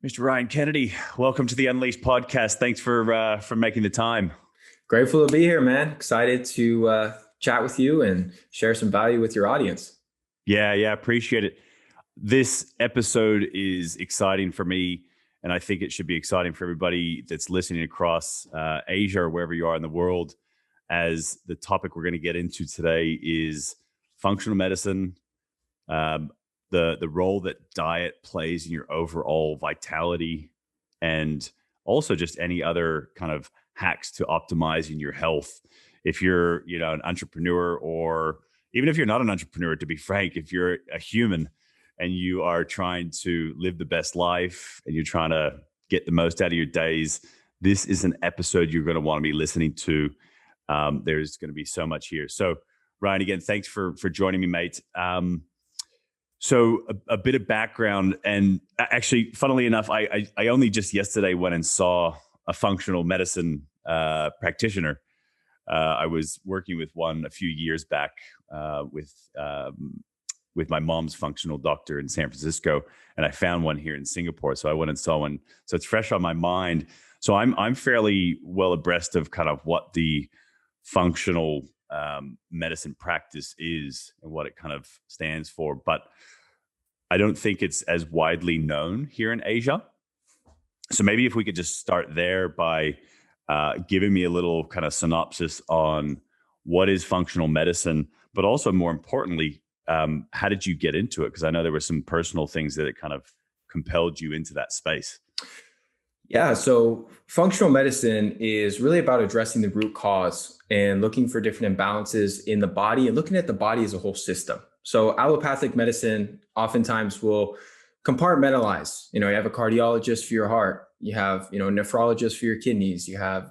Mr. Ryan Kennedy, welcome to the Unleashed podcast. Thanks for making the time. Grateful to be here, man. Excited to chat with you and share some value with your audience. Yeah, appreciate it. This episode is exciting for me, and I think it should be exciting for everybody that's listening across Asia or wherever you are in the world, as the topic we're going to get into today is functional medicine, the role that diet plays in your overall vitality, and also just any other kind of hacks to optimizing your health. If you're, an entrepreneur, or even if you're not an entrepreneur, to be frank, if you're a human and you are trying to live the best life and you're trying to get the most out of your days, this is an episode you're going to want to be listening to. There's going to be so much here. So, Ryan, again, thanks for joining me, mate. So a bit of background, and actually, funnily enough, I only just yesterday went and saw a functional medicine practitioner. I was working with one a few years back with my mom's functional doctor in San Francisco, and I found one here in Singapore. So I went and saw one. So it's fresh on my mind. So I'm fairly well abreast of kind of what the functional medicine practice is and what it kind of stands for, but I don't think it's as widely known here in Asia. So maybe if we could just start there by giving me a little kind of synopsis on what is functional medicine, but also more importantly, how did you get into it? Because I know there were some personal things that it kind of compelled you into that space. Yeah, so functional medicine is really about addressing the root cause and looking for different imbalances in the body and looking at the body as a whole system. So allopathic medicine oftentimes will compartmentalize. You have a cardiologist for your heart, you have, a nephrologist for your kidneys, you have,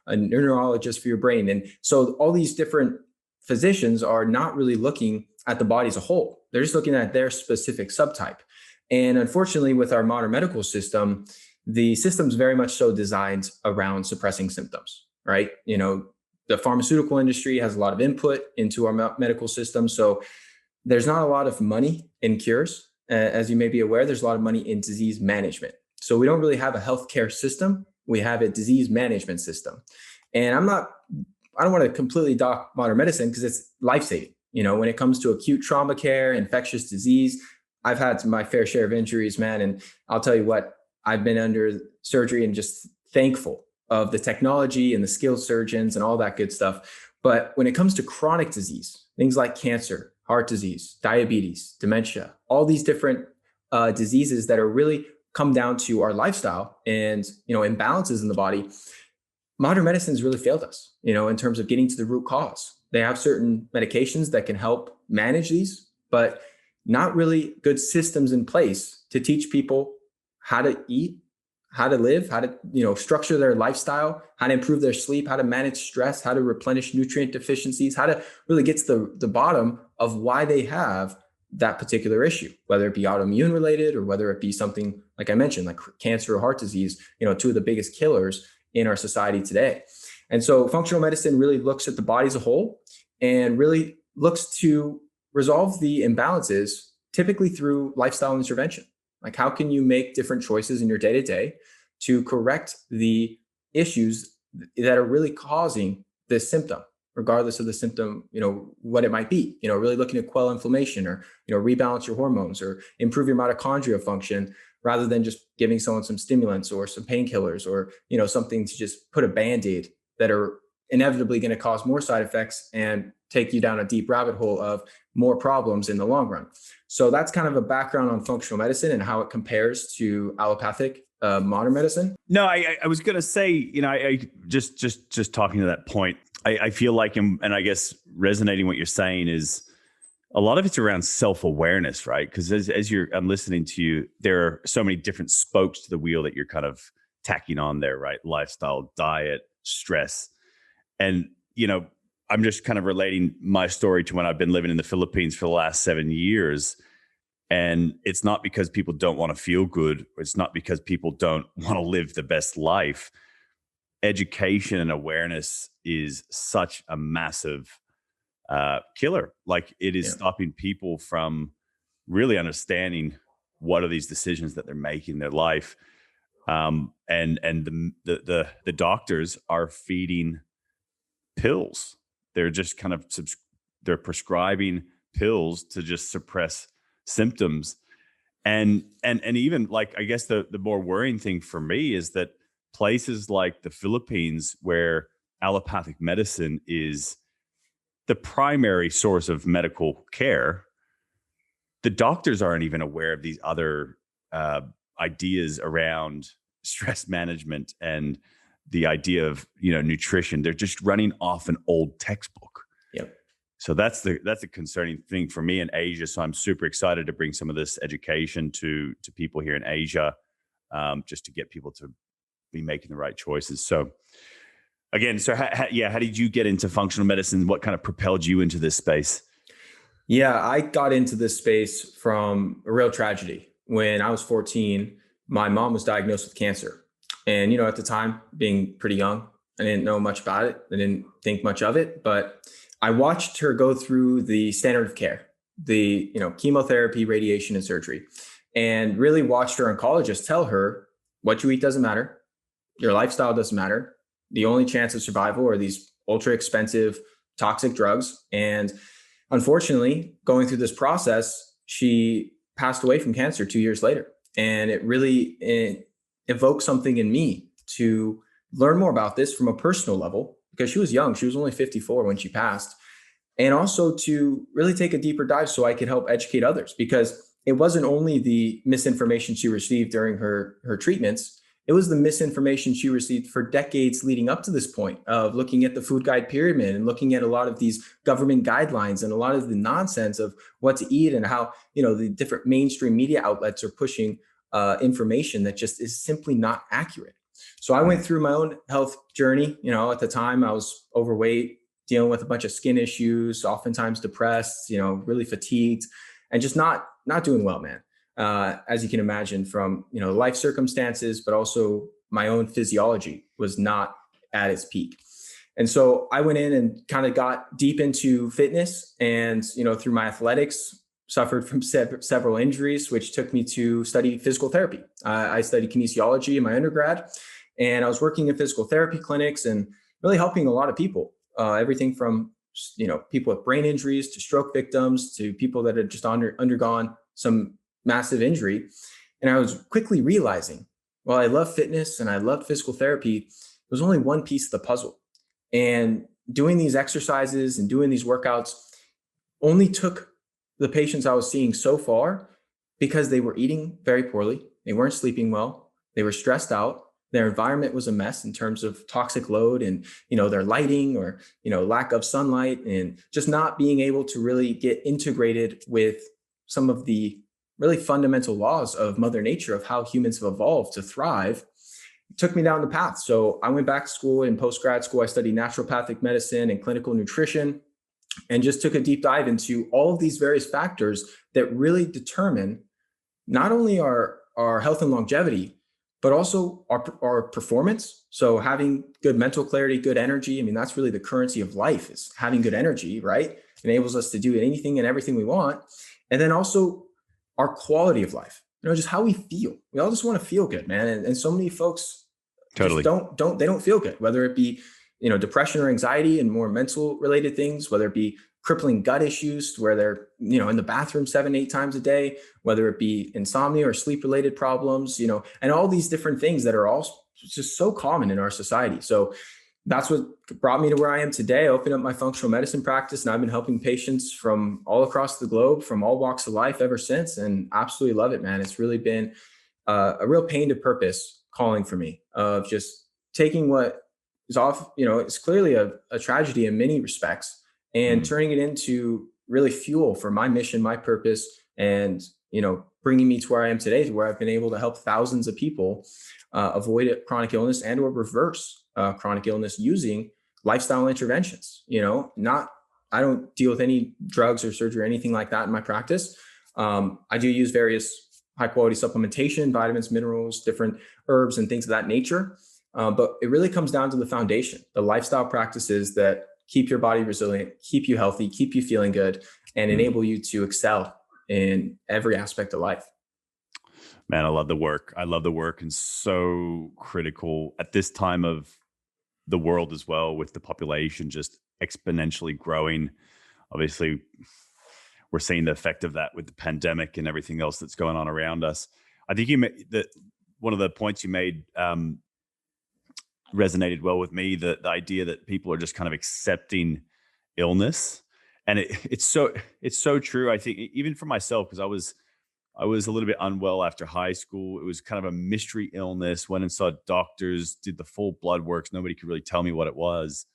a neurologist for your brain. And so all these different physicians are not really looking at the body as a whole. They're just looking at their specific subtype. And unfortunately, with our modern medical system, the system's very much so designed around suppressing symptoms, right? The pharmaceutical industry has a lot of input into our medical system. So there's not a lot of money in cures. As you may be aware, there's a lot of money in disease management. So we don't really have a healthcare system. We have a disease management system. And I don't want to completely dock modern medicine because it's life-saving. When it comes to acute trauma care, infectious disease, I've had my fair share of injuries, man. And I'll tell you what, I've been under surgery and just thankful of the technology and the skilled surgeons and all that good stuff. But when it comes to chronic disease, things like cancer, heart disease, diabetes, dementia, all these different diseases that are really come down to our lifestyle and, imbalances in the body, modern medicine has really failed us, in terms of getting to the root cause. They have certain medications that can help manage these, but not really good systems in place to teach people how to eat, how to live, how to, structure their lifestyle, how to improve their sleep, how to manage stress, how to replenish nutrient deficiencies, how to really get to the bottom of why they have that particular issue, whether it be autoimmune related or whether it be something, like I mentioned, like cancer or heart disease, two of the biggest killers in our society today. And so functional medicine really looks at the body as a whole and really looks to resolve the imbalances, typically through lifestyle intervention. Like, how can you make different choices in your day-to-day to correct the issues that are really causing this symptom, regardless of the symptom, what it might be, really looking to quell inflammation or, rebalance your hormones or improve your mitochondrial function, rather than just giving someone some stimulants or some painkillers or, something to just put a Band-Aid that are inevitably going to cause more side effects and take you down a deep rabbit hole of more problems in the long run. So that's kind of a background on functional medicine and how it compares to allopathic modern medicine. No, I was going to say, I just talking to that point, I feel like, and I guess resonating what you're saying is a lot of it's around self-awareness, right? Because I'm listening to you, there are so many different spokes to the wheel that you're kind of tacking on there, right? Lifestyle, diet, stress. And, I'm just kind of relating my story to when I've been living in the Philippines for the last 7 years. And it's not because people don't want to feel good. It's not because people don't want to live the best life. Education and awareness is such a massive killer. Like, it is stopping people from really understanding what are these decisions that they're making in their life. And the doctors are feeding pills. They're just kind of they're prescribing pills to just suppress symptoms. And even like, I guess the more worrying thing for me is that places like the Philippines, where allopathic medicine is the primary source of medical care, the doctors aren't even aware of these other ideas around stress management and the idea of, nutrition. They're just running off an old textbook. Yep. So that's a concerning thing for me in Asia. So I'm super excited to bring some of this education to people here in Asia, just to get people to be making the right choices. So again, so how did you get into functional medicine? What kind of propelled you into this space? Yeah, I got into this space from a real tragedy. When I was 14, my mom was diagnosed with cancer. And, at the time, being pretty young, I didn't know much about it. I didn't think much of it, but I watched her go through the standard of care, the, chemotherapy, radiation, and surgery, and really watched her oncologist tell her, what you eat doesn't matter. Your lifestyle doesn't matter. The only chance of survival are these ultra expensive toxic drugs. And unfortunately, going through this process, she passed away from cancer 2 years later. And it really evoked something in me to learn more about this from a personal level, because she was young. She was only 54 when she passed. And also to really take a deeper dive so I could help educate others, because it wasn't only the misinformation she received during her treatments. It was the misinformation she received for decades leading up to this point of looking at the food guide pyramid and looking at a lot of these government guidelines and a lot of the nonsense of what to eat and how, the different mainstream media outlets are pushing information that just is simply not accurate. So I went through my own health journey. At the time I was overweight, dealing with a bunch of skin issues, oftentimes depressed, really fatigued, and just not doing well, man. As you can imagine from, life circumstances, but also my own physiology was not at its peak. And so I went in and kind of got deep into fitness and, through my athletics, suffered from several injuries, which took me to study physical therapy. I studied kinesiology in my undergrad, and I was working in physical therapy clinics and really helping a lot of people, everything from, people with brain injuries to stroke victims to people that had just undergone some massive injury. And I was quickly realizing, while I love fitness and I love physical therapy, it was only one piece of the puzzle. And doing these exercises and doing these workouts only took the patients I was seeing so far because they were eating very poorly. They weren't sleeping well. They were stressed out. Their environment was a mess in terms of toxic load and, their lighting or, lack of sunlight, and just not being able to really get integrated with some of the really fundamental laws of Mother Nature, of how humans have evolved to thrive. It took me down the path. So I went back to school. In post-grad school, I studied naturopathic medicine and clinical nutrition, and just took a deep dive into all of these various factors that really determine not only our health and longevity, but also our performance. So having good mental clarity, good energy. I mean, that's really the currency of life, is having good energy, right? It enables us to do anything and everything we want. And then also our quality of life, just how we feel. We all just want to feel good, man. And so many folks Totally don't feel good, whether it be, depression or anxiety and more mental related things, whether it be crippling gut issues where they're, in the bathroom 7-8 times a day, whether it be insomnia or sleep related problems, and all these different things that are all just so common in our society. So that's what brought me to where I am today. I opened up my functional medicine practice, and I've been helping patients from all across the globe, from all walks of life ever since, and absolutely love it, man. It's really been a real pain to purpose calling for me, of just taking what is off, it's clearly a tragedy in many respects, and turning it into really fuel for my mission, my purpose, and, bringing me to where I am today, to where I've been able to help thousands of people avoid chronic illness and or reverse chronic illness using lifestyle interventions. I don't deal with any drugs or surgery or anything like that in my practice. I do use various high quality supplementation, vitamins, minerals, different herbs and things of that nature. But it really comes down to the foundation, the lifestyle practices that keep your body resilient, keep you healthy, keep you feeling good, and enable you to excel in every aspect of life. Man, I love the work. I love the work, and so critical at this time of the world as well, with the population just exponentially growing. Obviously, we're seeing the effect of that with the pandemic and everything else that's going on around us. I think you made that one of the points you made resonated well with me. The idea that people are just kind of accepting illness, and it's so true. I think even for myself, because I was a little bit unwell after high school. It was kind of a mystery illness. Went and saw doctors, did the full blood works. Nobody could really tell me what it was.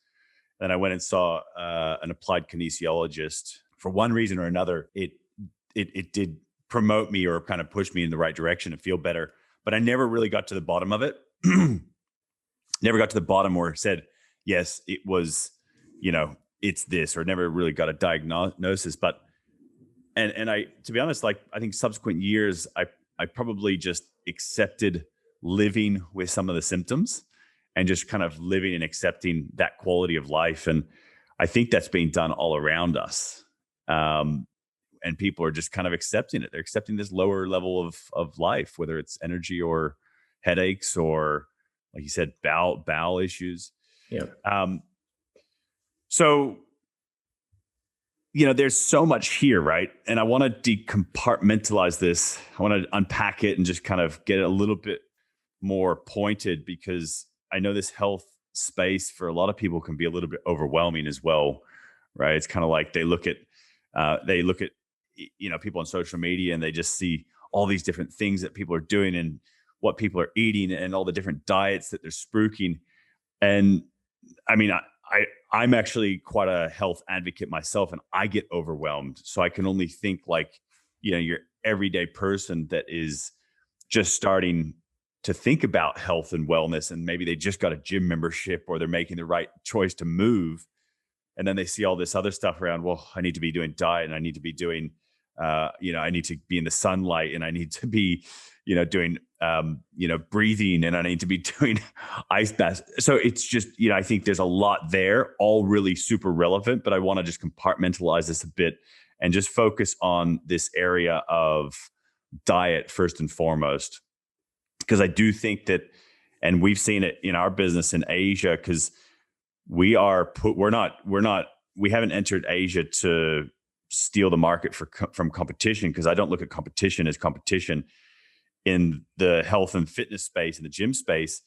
Then I went and saw an applied kinesiologist. For one reason or another, it did promote me or kind of push me in the right direction to feel better. But I never really got to the bottom of it. Never got to the bottom where it said, yes, it was, it's this, or never really got a diagnosis. But and I, to be honest, like, I think subsequent years, I probably just accepted living with some of the symptoms and just kind of living and accepting that quality of life. And I think that's being done all around us. And people are just kind of accepting it. They're accepting this lower level of life, whether it's energy or headaches or, like you said, bowel issues. Yeah. So, there's so much here, right? And I want to decompartmentalize this. I want to unpack it and just kind of get it a little bit more pointed, because I know this health space for a lot of people can be a little bit overwhelming as well, right? It's kind of like they look at people on social media, and they just see all these different things that people are doing and what people are eating and all the different diets that they're spruiking. And I mean, I'm actually quite a health advocate myself, and I get overwhelmed. So I can only think, like, your everyday person that is just starting to think about health and wellness, and maybe they just got a gym membership, or they're making the right choice to move. And then they see all this other stuff around, well, I need to be doing diet, and I need to be doing, I need to be in the sunlight, and I need to be, doing, breathing, and I need to be doing ice baths. So it's just, I think there's a lot there, all really super relevant, but I want to just compartmentalize this a bit and just focus on this area of diet first and foremost. Because I do think that, and we've seen it in our business in Asia, because we haven't entered Asia to steal the market from competition, because I don't look at competition as competition. In the health and fitness space, in the gym space,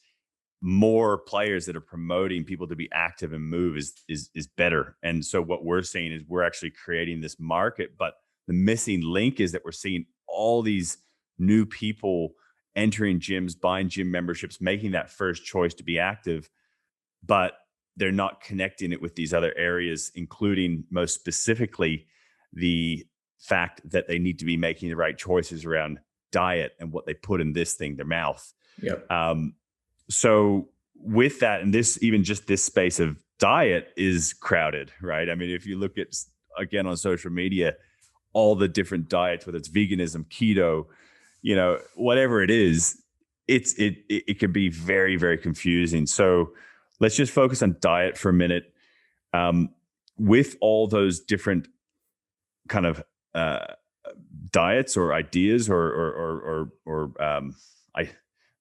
more players that are promoting people to be active and move is better. And so what we're seeing is we're actually creating this market, but the missing link is that we're seeing all these new people entering gyms, buying gym memberships, making that first choice to be active, but they're not connecting it with these other areas, including most specifically the fact that they need to be making the right choices around diet and what they put in this thing, their mouth. Yep. So with that, and even just this space of diet is crowded, right? I mean, if you look at, again, on social media, all the different diets, whether it's veganism, keto, whatever it is, it can be very, very confusing. So let's just focus on diet for a minute. With all those different kind of diets or ideas or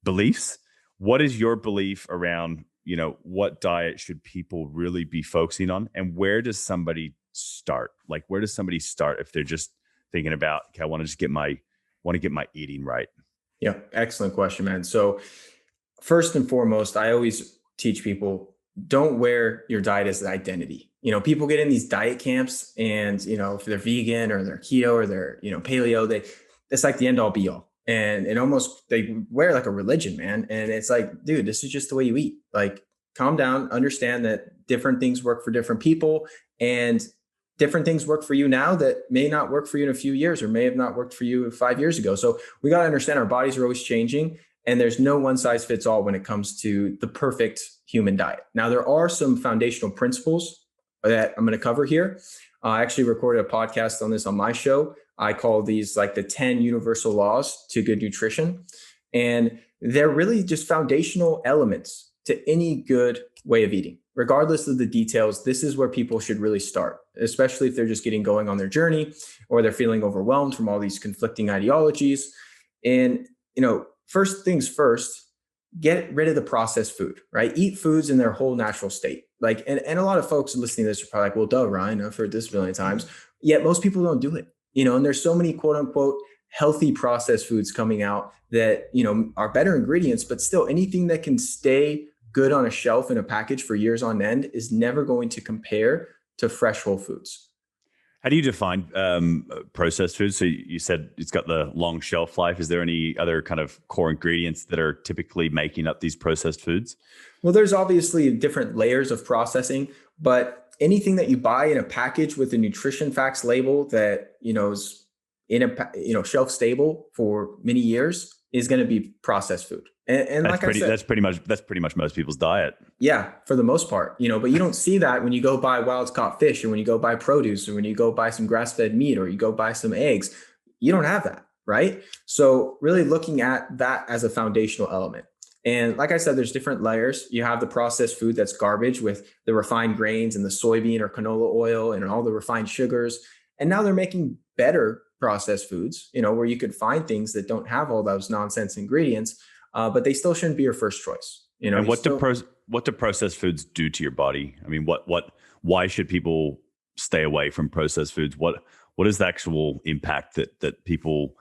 beliefs, what is your belief around, what diet should people really be focusing on, and where does somebody start? Like, where does somebody start if they're just thinking about, okay, I want to get my eating right? Yeah. Excellent question, man. So first and foremost, I always teach people, don't wear your diet as an identity. People get in these diet camps, and, if they're vegan or they're keto or they're, paleo, it's like the end all be all. And almost they wear like a religion, man. And it's like, dude, this is just the way you eat. Like, calm down, understand that different things work for different people, and different things work for you now that may not work for you in a few years, or may have not worked for you 5 years ago. So we got to understand our bodies are always changing, and there's no one size fits all when it comes to the perfect human diet. Now, there are some foundational principles that I'm going to cover here. I actually recorded a podcast on this on my show. I call these like the 10 universal laws to good nutrition. And they're really just foundational elements to any good way of eating. Regardless of the details, this is where people should really start, especially if they're just getting going on their journey, or they're feeling overwhelmed from all these conflicting ideologies. And first things first, get rid of the processed food, right? Eat foods in their whole natural state. Like, and a lot of folks listening to this are probably like, well, duh, Ryan, I've heard this a million times. Yet most people don't do it, and there's so many quote unquote healthy processed foods coming out that, are better ingredients, but still anything that can stay good on a shelf in a package for years on end is never going to compare to fresh whole foods. How do you define processed foods? So you said it's got the long shelf life. Is there any other kind of core ingredients that are typically making up these processed foods? Well, there's obviously different layers of processing, but anything that you buy in a package with a nutrition facts label that, is in a, shelf stable for many years is going to be processed food. And like I said, that's pretty much most people's diet. Yeah, for the most part, but you don't see that when you go buy wild caught fish, or when you go buy produce, or when you go buy some grass-fed meat, or you go buy some eggs. You don't have that, right? So really looking at that as a foundational element. And like I said, there's different layers. You have the processed food that's garbage with the refined grains and the soybean or canola oil and all the refined sugars. And now they're making better processed foods, where you could find things that don't have all those nonsense ingredients, but they still shouldn't be your first choice. And what do processed foods do to your body? I mean, why should people stay away from processed foods? What is the actual impact that people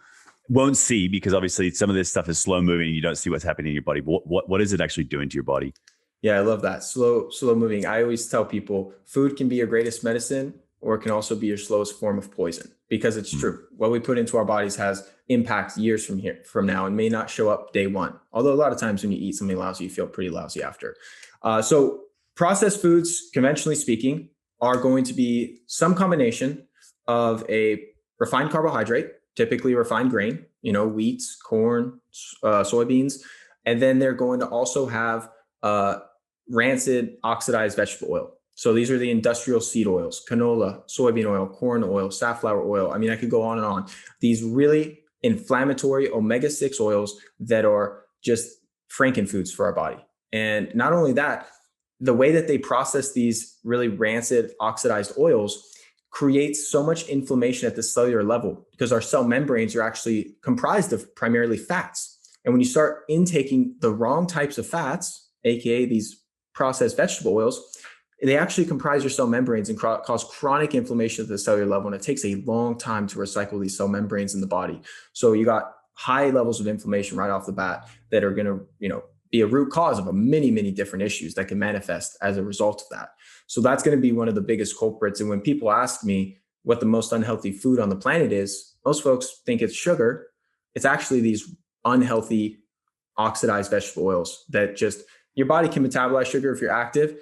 won't see? Because obviously some of this stuff is slow moving and you don't see what's happening in your body. But what is it actually doing to your body? Yeah, I love that. Slow moving. I always tell people food can be your greatest medicine, or it can also be your slowest form of poison, because it's true. What we put into our bodies has impact years from now and may not show up day one. Although a lot of times when you eat something lousy, you feel pretty lousy after. So processed foods, conventionally speaking, are going to be some combination of a refined carbohydrate, typically refined grain, wheat, corn, soybeans. And then they're going to also have rancid oxidized vegetable oil. So these are the industrial seed oils: canola, soybean oil, corn oil, safflower oil. I mean, I could go on and on. These really inflammatory omega-6 oils that are just frankenfoods for our body. And not only that, the way that they process these really rancid oxidized oils creates so much inflammation at the cellular level, because our cell membranes are actually comprised of primarily fats. And when you start intaking the wrong types of fats, aka these processed vegetable oils, they actually comprise your cell membranes and cause chronic inflammation at the cellular level. And it takes a long time to recycle these cell membranes in the body. So you got high levels of inflammation right off the bat that are going to, be a root cause of many, many different issues that can manifest as a result of that. So that's going to be one of the biggest culprits. And when people ask me what the most unhealthy food on the planet is, most folks think it's sugar. It's actually these unhealthy oxidized vegetable oils that just, your body can metabolize sugar if you're active.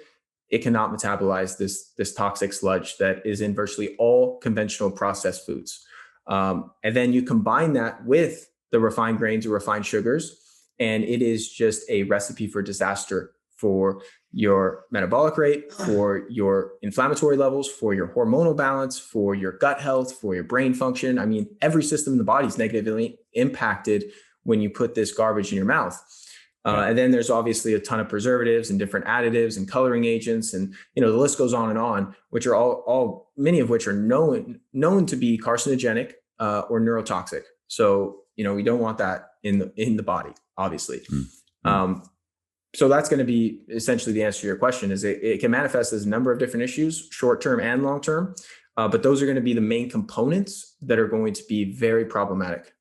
It cannot metabolize this toxic sludge that is in virtually all conventional processed foods. And then you combine that with the refined grains or refined sugars, and it is just a recipe for disaster for your metabolic rate, for your inflammatory levels, for your hormonal balance, for your gut health, for your brain function. I mean, every system in the body is negatively impacted when you put this garbage in your mouth. And then there's obviously a ton of preservatives and different additives and coloring agents. And, the list goes on, which are all many of which are known to be carcinogenic or neurotoxic. So, we don't want that in the body, obviously. So that's going to be essentially the answer to your question. Is it can manifest as a number of different issues, short-term and long-term. But those are going to be the main components that are going to be very problematic.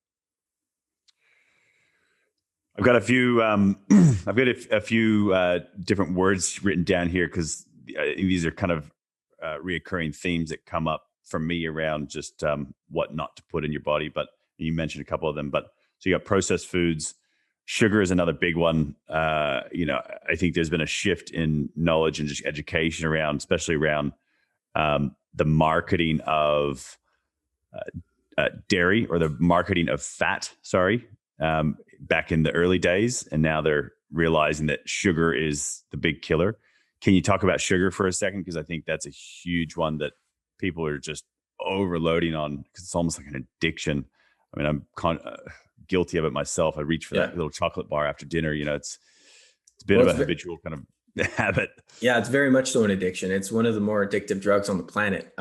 I've got a few. A few different words written down here, because these are kind of reoccurring themes that come up for me around just what not to put in your body. But you mentioned a couple of them. But so you got processed foods. Sugar is another big one. I think there's been a shift in knowledge and just education around, especially around the marketing of dairy, or the marketing of fat. Back in the early days, and now they're realizing that sugar is the big killer. Can you talk about sugar for a second? Because I think that's a huge one that people are just overloading on, because it's almost like an addiction. I mean, I'm guilty of it myself. I reach for that little chocolate bar after dinner. It's a bit of a habitual kind of habit. Yeah, it's very much so an addiction. It's one of the more addictive drugs on the planet,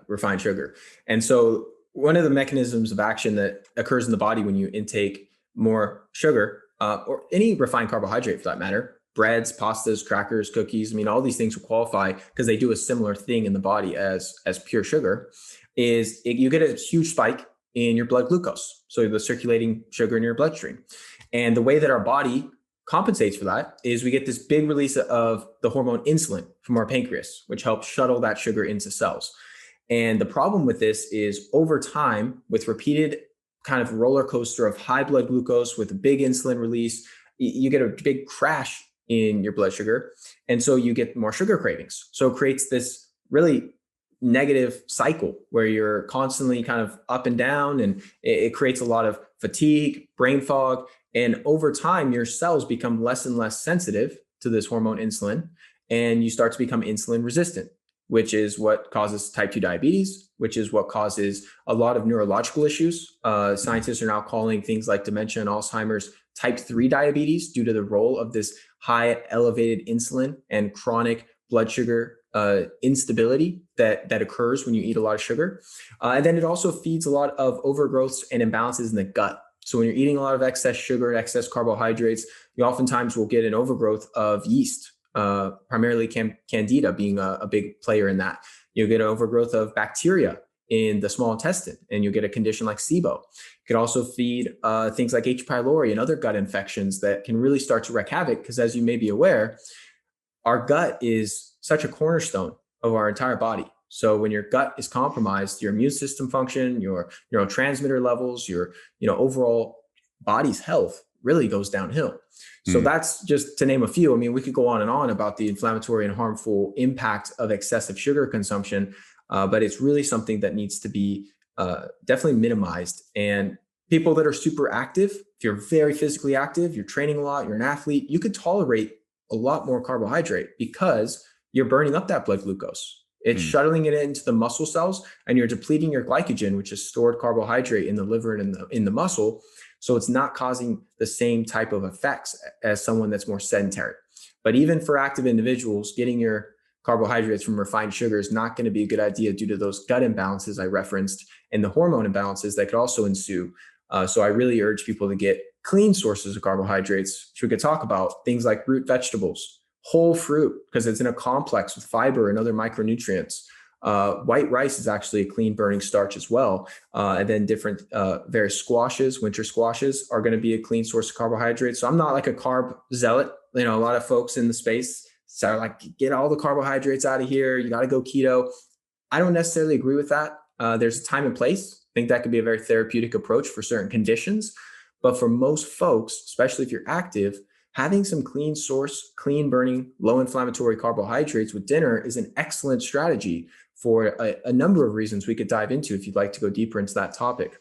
refined sugar. And so one of the mechanisms of action that occurs in the body when you intake more sugar, or any refined carbohydrate for that matter, breads, pastas, crackers, cookies. I mean, all these things will qualify because they do a similar thing in the body as pure sugar. You get a huge spike in your blood glucose, so the circulating sugar in your bloodstream. And the way that our body compensates for that is we get this big release of the hormone insulin from our pancreas, which helps shuttle that sugar into cells. And the problem with this is over time, with repeated kind of roller coaster of high blood glucose with a big insulin release, you get a big crash in your blood sugar. And so you get more sugar cravings. So it creates this really negative cycle where you're constantly kind of up and down, and it creates a lot of fatigue, brain fog. And over time, your cells become less and less sensitive to this hormone insulin, and you start to become insulin resistant, which is what causes type 2 diabetes, which is what causes a lot of neurological issues. Scientists are now calling things like dementia and Alzheimer's type 3 diabetes due to the role of this high elevated insulin and chronic blood sugar instability that occurs when you eat a lot of sugar. And then it also feeds a lot of overgrowths and imbalances in the gut. So when you're eating a lot of excess sugar, excess carbohydrates, you oftentimes will get an overgrowth of yeast, primarily candida being a big player in that. You'll get an overgrowth of bacteria in the small intestine, and you'll get a condition like SIBO. It could also feed things like H. pylori and other gut infections that can really start to wreak havoc, because as you may be aware, our gut is such a cornerstone of our entire body. So when your gut is compromised, your immune system function, your neurotransmitter levels, your overall body's health really goes downhill. So that's just to name a few. I mean, we could go on and on about the inflammatory and harmful impact of excessive sugar consumption, but it's really something that needs to be definitely minimized. And people that are super active, if you're very physically active, you're training a lot, you're an athlete, you could tolerate a lot more carbohydrate because you're burning up that blood glucose. It's shuttling it into the muscle cells, and you're depleting your glycogen, which is stored carbohydrate in the liver and in the muscle. So it's not causing the same type of effects as someone that's more sedentary. But even for active individuals, getting your carbohydrates from refined sugar is not going to be a good idea due to those gut imbalances I referenced and the hormone imbalances that could also ensue. So I really urge people to get clean sources of carbohydrates, which we could talk about, things like root vegetables, whole fruit, because it's in a complex with fiber and other micronutrients. White rice is actually a clean burning starch as well. And then different various squashes, winter squashes are going to be a clean source of carbohydrates. So I'm not like a carb zealot. A lot of folks in the space are like, get all the carbohydrates out of here. You got to go keto. I don't necessarily agree with that. There's a time and place. I think that could be a very therapeutic approach for certain conditions. But for most folks, especially if you're active, having some clean source, clean burning, low inflammatory carbohydrates with dinner is an excellent strategy for a number of reasons we could dive into if you'd like to go deeper into that topic.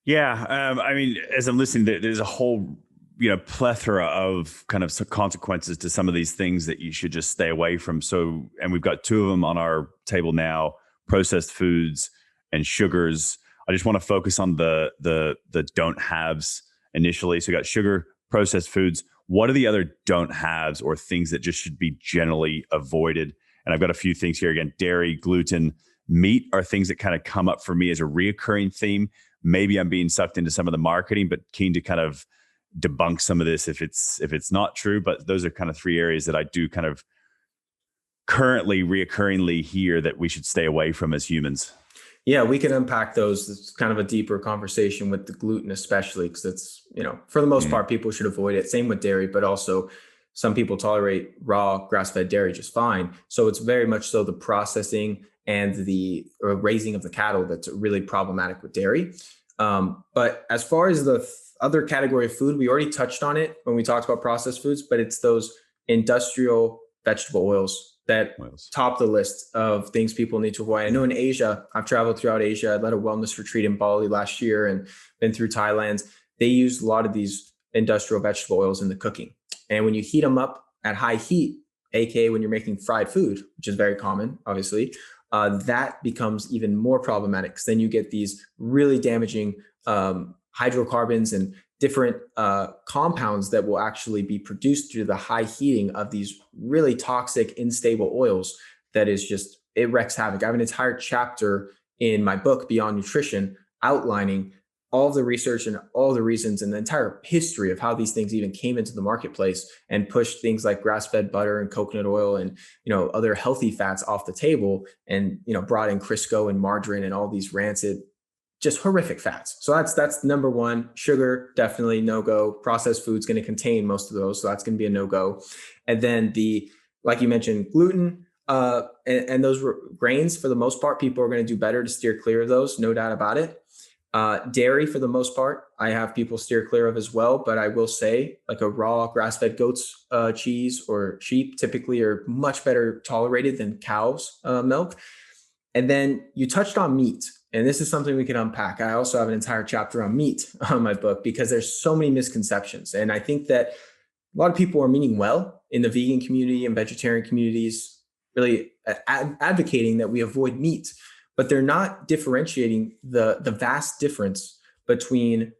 Yeah. I mean, as I'm listening, there's a whole, plethora of kind of consequences to some of these things that you should just stay away from. So, and we've got two of them on our table now: processed foods and sugars. I just want to focus on the don't haves initially. So we got sugar, processed foods. What are the other don't haves or things that just should be generally avoided? And I've got a few things here. Again, dairy, gluten, meat are things that kind of come up for me as a reoccurring theme. Maybe I'm being sucked into some of the marketing, but keen to kind of debunk some of this if it's not true. But those are kind of three areas that I do kind of currently reoccurringly hear that we should stay away from as humans. Yeah, we can unpack those. It's kind of a deeper conversation with the gluten, especially because it's, for the most part, people should avoid it. Same with dairy, but also some people tolerate raw grass-fed dairy just fine. So it's very much so the processing and the raising of the cattle that's really problematic with dairy. But as far as the other category of food, we already touched on it when we talked about processed foods, but it's those industrial vegetable oils that top the list of things people need to avoid. I know in Asia, I've traveled throughout Asia. I led a wellness retreat in Bali last year and been through Thailand. They use a lot of these industrial vegetable oils in the cooking. And when you heat them up at high heat, aka when you're making fried food, which is very common, obviously, that becomes even more problematic because then you get these really damaging hydrocarbons and different compounds that will actually be produced due to the high heating of these really toxic, unstable oils. That is just, it wreaks havoc. I have an entire chapter in my book, Beyond Nutrition, outlining all of the research and all the reasons and the entire history of how these things even came into the marketplace and pushed things like grass-fed butter and coconut oil and, other healthy fats off the table, and, brought in Crisco and margarine and all these rancid, just horrific fats. So that's number one. Sugar, definitely no go. Processed food's going to contain most of those, so that's going to be a no go. And then like you mentioned, gluten, and those grains, for the most part, people are going to do better to steer clear of those, no doubt about it. Dairy, for the most part, I have people steer clear of as well. But I will say, like a raw grass-fed goat's cheese or sheep typically are much better tolerated than cow's milk. And then you touched on meat, and this is something we can unpack. I also have an entire chapter on meat on my book because there's so many misconceptions. And I think that a lot of people are meaning well in the vegan community and vegetarian communities, really advocating that we avoid meat, but they're not differentiating the vast difference between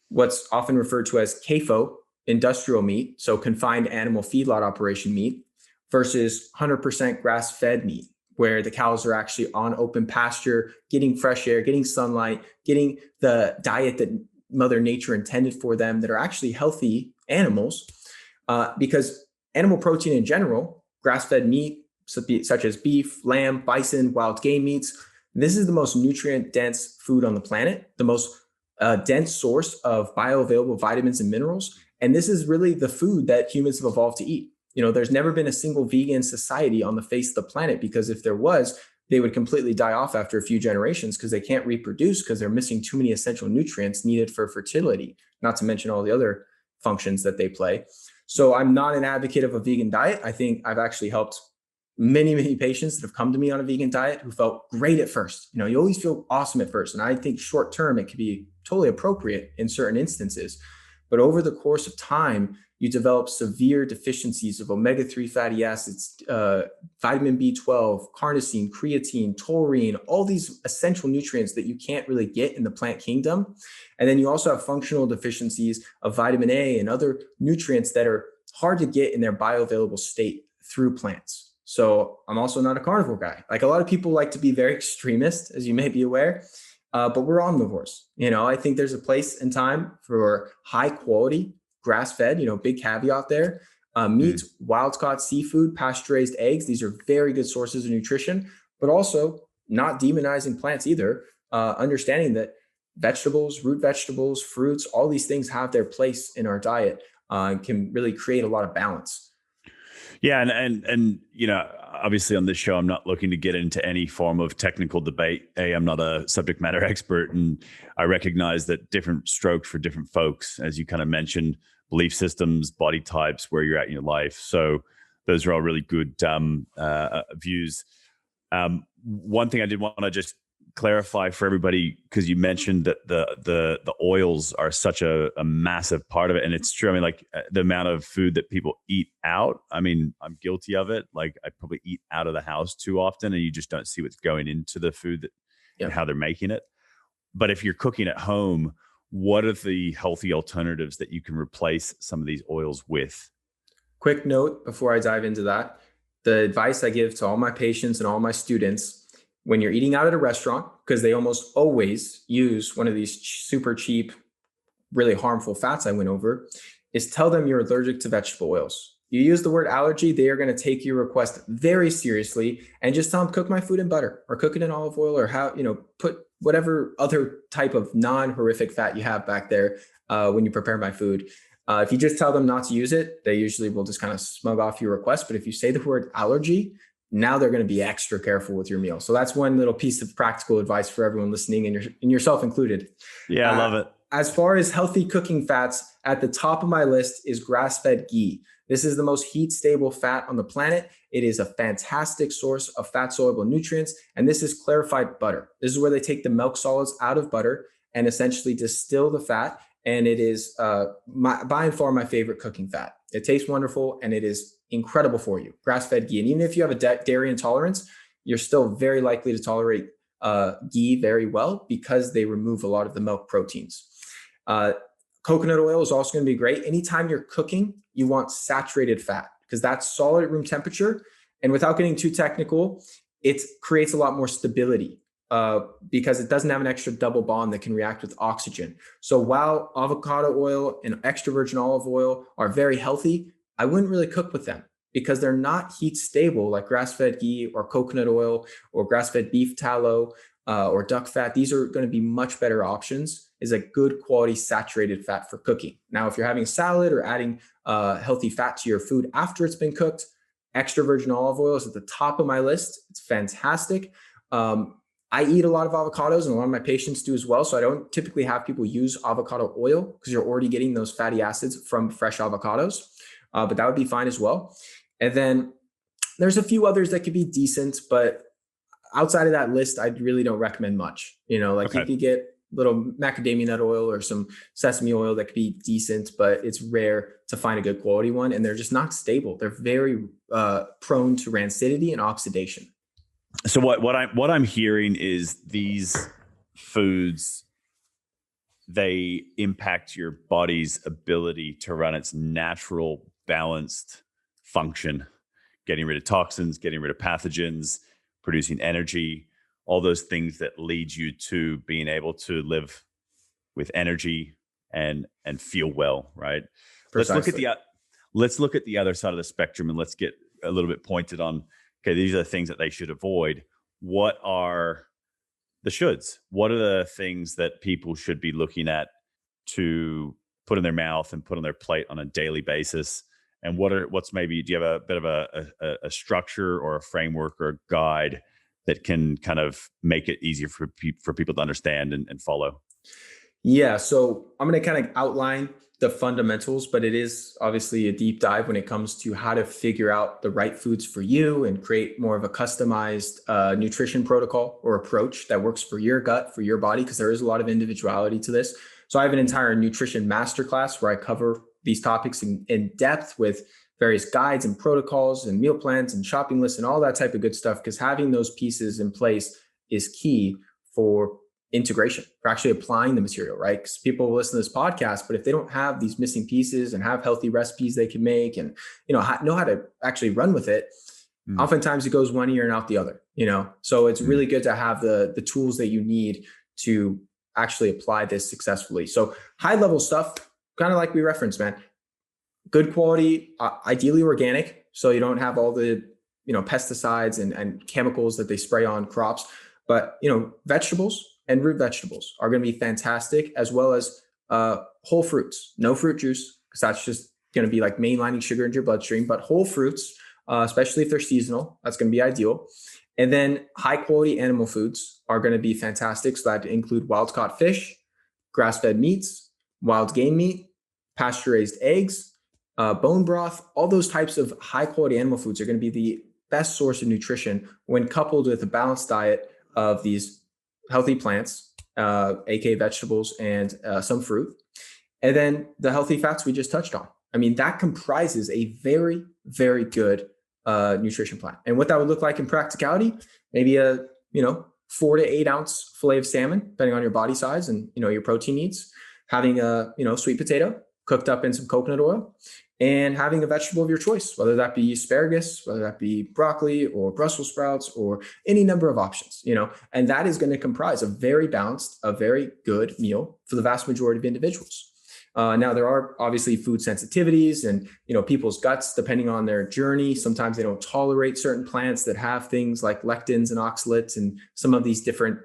what's often referred to as CAFO, industrial meat, so confined animal feedlot operation meat, versus 100% grass-fed meat, where the cows are actually on open pasture, getting fresh air, getting sunlight, getting the diet that Mother Nature intended for them, that are actually healthy animals. Because animal protein in general, grass-fed meat, such as beef, lamb, bison, wild game meats, this is the most nutrient-dense food on the planet, the most dense source of bioavailable vitamins and minerals. And this is really the food that humans have evolved to eat. There's never been a single vegan society on the face of the planet, because if there was, they would completely die off after a few generations because they can't reproduce because they're missing too many essential nutrients needed for fertility, not to mention all the other functions that they play. So I'm not an advocate of a vegan diet. I think I've actually helped many, many patients that have come to me on a vegan diet who felt great at first. You always feel awesome at first. And I think short term, it could be totally appropriate in certain instances. But over the course of time, you develop severe deficiencies of omega-3 fatty acids, vitamin B12, carnosine, creatine, taurine, all these essential nutrients that you can't really get in the plant kingdom. And then you also have functional deficiencies of vitamin A and other nutrients that are hard to get in their bioavailable state through plants. So I'm also not a carnivore guy. Like, a lot of people like to be very extremist, as you may be aware, but we're omnivores. I think there's a place and time for high quality grass-fed, big caveat there. Meat, wild-caught seafood, pasture-raised eggs. These are very good sources of nutrition, but also not demonizing plants either. Understanding that vegetables, root vegetables, fruits, all these things have their place in our diet and can really create a lot of balance. Yeah. And obviously on this show, I'm not looking to get into any form of technical debate. I'm not a subject matter expert, and I recognize that different strokes for different folks, as you kind of mentioned, belief systems, body types, where you're at in your life. So those are all really good views. One thing I did want to just clarify for everybody, because you mentioned that the oils are such a massive part of it, and it's true. I mean, like the amount of food that people eat out. I mean, I'm guilty of it. Like, I probably eat out of the house too often, and you just don't see what's going into the food and how they're making it. But if you're cooking at home, what are the healthy alternatives that you can replace some of these oils with? Quick note before I dive into that: the advice I give to all my patients and all my students, when you're eating out at a restaurant, because they almost always use one of these super cheap, really harmful fats I went over, is tell them you're allergic to vegetable oils. You use the word allergy, they are going to take your request very seriously, and just tell them, cook my food in butter or cook it in olive oil, or put whatever other type of non-horrific fat you have back there when you prepare my food. If you just tell them not to use it, they usually will just kind of smug off your request. But if you say the word allergy, now they're going to be extra careful with your meal. So that's one little piece of practical advice for everyone listening, and yourself included. Yeah, I love it. As far as healthy cooking fats, at the top of my list is grass-fed ghee. This is the most heat-stable fat on the planet. It is a fantastic source of fat-soluble nutrients, and this is clarified butter. This is where they take the milk solids out of butter and essentially distill the fat, and it is by and far my favorite cooking fat. It tastes wonderful, and it is incredible for you. Grass-fed ghee. And even if you have a dairy intolerance, you're still very likely to tolerate ghee very well, because they remove a lot of the milk proteins. Coconut oil is also going to be great. Anytime you're cooking, you want saturated fat, because that's solid at room temperature. And without getting too technical, it creates a lot more stability because it doesn't have an extra double bond that can react with oxygen. So while avocado oil and extra virgin olive oil are very healthy, I wouldn't really cook with them because they're not heat stable like grass-fed ghee or coconut oil or grass-fed beef tallow or duck fat. These are going to be much better options as a good quality saturated fat for cooking. Now, if you're having a salad or adding healthy fat to your food after it's been cooked, extra virgin olive oil is at the top of my list. It's fantastic. I eat a lot of avocados and a lot of my patients do as well. So I don't typically have people use avocado oil because you're already getting those fatty acids from fresh avocados, but that would be fine as well. And then there's a few others that could be decent, but outside of that list, I really don't recommend much. You know, like you could get little macadamia nut oil or some sesame oil that could be decent, but it's rare to find a good quality one. And they're just not stable. They're very prone to rancidity and oxidation. So what I'm hearing is these foods, they impact your body's ability to run its natural balanced function, getting rid of toxins, getting rid of pathogens, producing energy, all those things that lead you to being able to live with energy and feel well, right? Precisely. Let's look at the other side of the spectrum and let's get a little bit pointed on, okay, these are the things that they should avoid. What are the shoulds? What are the things that people should be looking at to put in their mouth and put on their plate on a daily basis? And what's maybe, do you have a bit of a structure or a framework or a guide that can kind of make it easier for people to understand and follow? Yeah, so I'm going to kind of outline the fundamentals, but it is obviously a deep dive when it comes to how to figure out the right foods for you and create more of a customized nutrition protocol or approach that works for your gut, for your body, because there is a lot of individuality to this. So I have an entire nutrition masterclass where I cover these topics in depth with various guides and protocols and meal plans and shopping lists and all that type of good stuff, because having those pieces in place is key for integration, for actually applying the material, right? Because people will listen to this podcast, but if they don't have these missing pieces and have healthy recipes they can make and, you know how to actually run with it, oftentimes it goes one ear and out the other, you know? So it's really good to have the tools that you need to actually apply this successfully. So high level stuff, kind of like we referenced, man, good quality, ideally organic. So you don't have all the, you know, pesticides and chemicals that they spray on crops, but, you know, vegetables and root vegetables are going to be fantastic, as well as whole fruits, no fruit juice, because that's just going to be like mainlining sugar into your bloodstream, but whole fruits, especially if they're seasonal, that's going to be ideal. And then high quality animal foods are going to be fantastic. So that include wild caught fish, grass-fed meats, wild game meat, pasture raised eggs, bone broth. All those types of high quality animal foods are going to be the best source of nutrition when coupled with a balanced diet of these healthy plants, aka vegetables and some fruit. And then the healthy fats we just touched on. I mean, that comprises a very, very good nutrition plan. And what that would look like in practicality, maybe a, 4 to 8 ounce fillet of salmon, depending on your body size and, your protein needs, having a, sweet potato cooked up in some coconut oil, and having a vegetable of your choice, whether that be asparagus, whether that be broccoli or Brussels sprouts or any number of options, and that is going to comprise a very balanced, a very good meal for the vast majority of individuals. Now, there are obviously food sensitivities and, people's guts, depending on their journey. Sometimes they don't tolerate certain plants that have things like lectins and oxalates and some of these different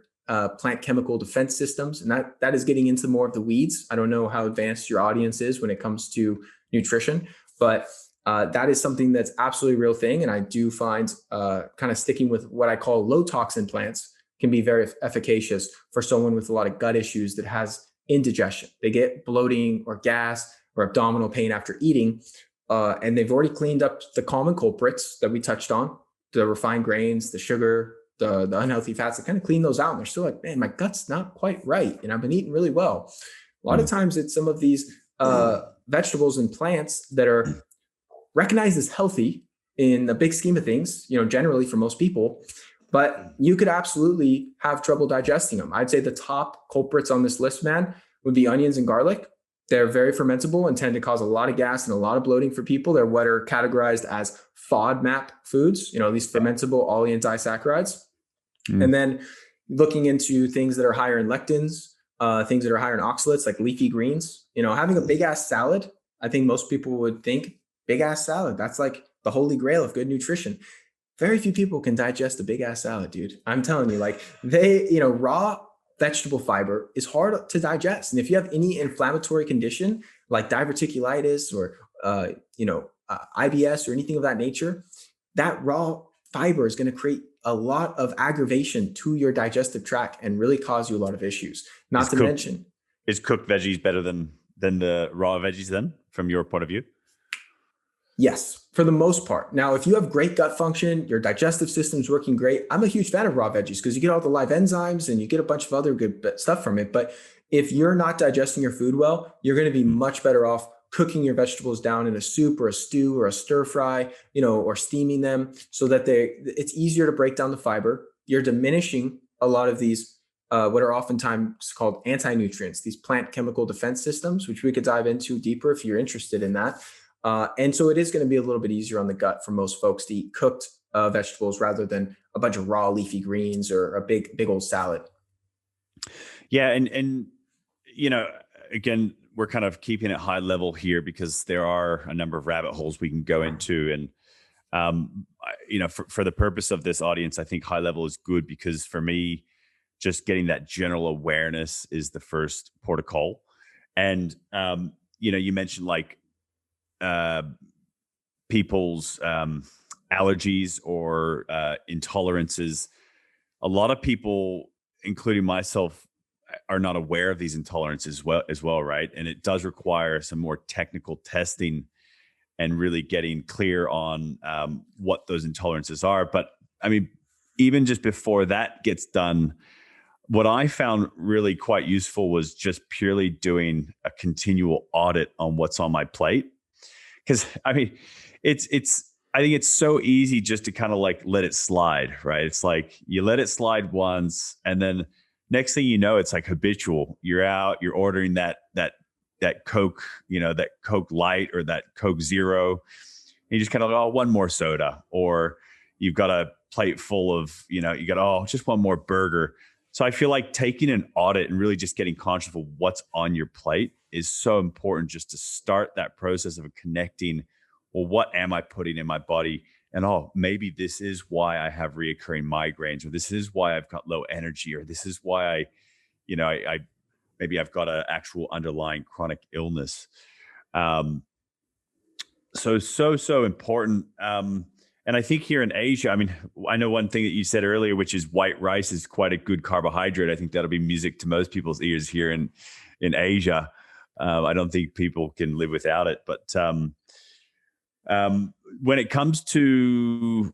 plant chemical defense systems. And that is getting into more of the weeds. I don't know how advanced your audience is when it comes to nutrition, but that is something that's absolutely a real thing. And I do find kind of sticking with what I call low toxin plants can be very efficacious for someone with a lot of gut issues that has indigestion. They get bloating or gas or abdominal pain after eating, and they've already cleaned up the common culprits that we touched on, the refined grains, the sugar, the unhealthy fats. They kind of clean those out, and they're still like, man, my gut's not quite right, and I've been eating really well. A lot of times it's some of these vegetables and plants that are recognized as healthy in the big scheme of things, generally for most people, but you could absolutely have trouble digesting them. I'd say the top culprits on this list, man, would be onions and garlic. They're very fermentable and tend to cause a lot of gas and a lot of bloating for people. They're what are categorized as FODMAP foods, these fermentable olein disaccharides. And then, looking into things that are higher in lectins, things that are higher in oxalates, like leafy greens. Having a big ass salad, I think most people would think big ass salad, that's like the holy grail of good nutrition. Very few people can digest a big ass salad, dude. I'm telling you, like raw vegetable fiber is hard to digest. And if you have any inflammatory condition like diverticulitis or, IBS or anything of that nature, that raw fiber is going to create a lot of aggravation to your digestive tract and really cause you a lot of issues. Not to mention, is cooked veggies better than the raw veggies then, from your point of view? Yes, for the most part. Now, if you have great gut function, your digestive system's working great, I'm a huge fan of raw veggies because you get all the live enzymes and you get a bunch of other good stuff from it. But if you're not digesting your food well, you're going to be much better off cooking your vegetables down in a soup or a stew or a stir fry, or steaming them so that it's easier to break down the fiber. You're diminishing a lot of these, what are oftentimes called anti-nutrients, these plant chemical defense systems, which we could dive into deeper if you're interested in that. And so it is going to be a little bit easier on the gut for most folks to eat cooked vegetables rather than a bunch of raw leafy greens or a big old salad. Yeah. And again, we're kind of keeping it high level here because there are a number of rabbit holes we can go into. And, for the purpose of this audience, I think high level is good because for me, just getting that general awareness is the first port of call. And, you mentioned like people's allergies or intolerances. A lot of people, including myself, are not aware of these intolerances as well, right? And it does require some more technical testing and really getting clear on what those intolerances are. But I mean, even just before that gets done, what I found really quite useful was just purely doing a continual audit on what's on my plate. Because I mean, I think it's so easy just to kind of like let it slide, right? It's like you let it slide once, and then next thing you know, it's like habitual. You're out, you're ordering that Coke, that Coke Light or that Coke Zero. And you just kind of go, one more soda, or you've got a plate full of, you got, just one more burger. So I feel like taking an audit and really just getting conscious of what's on your plate is so important, just to start that process of connecting. Well, what am I putting in my body? And maybe this is why I have reoccurring migraines, or this is why I've got low energy, or this is why I maybe I've got an actual underlying chronic illness. So important. And I think here in Asia, I mean, I know one thing that you said earlier, which is white rice is quite a good carbohydrate. I think that'll be music to most people's ears here in Asia. I don't think people can live without it. But when it comes to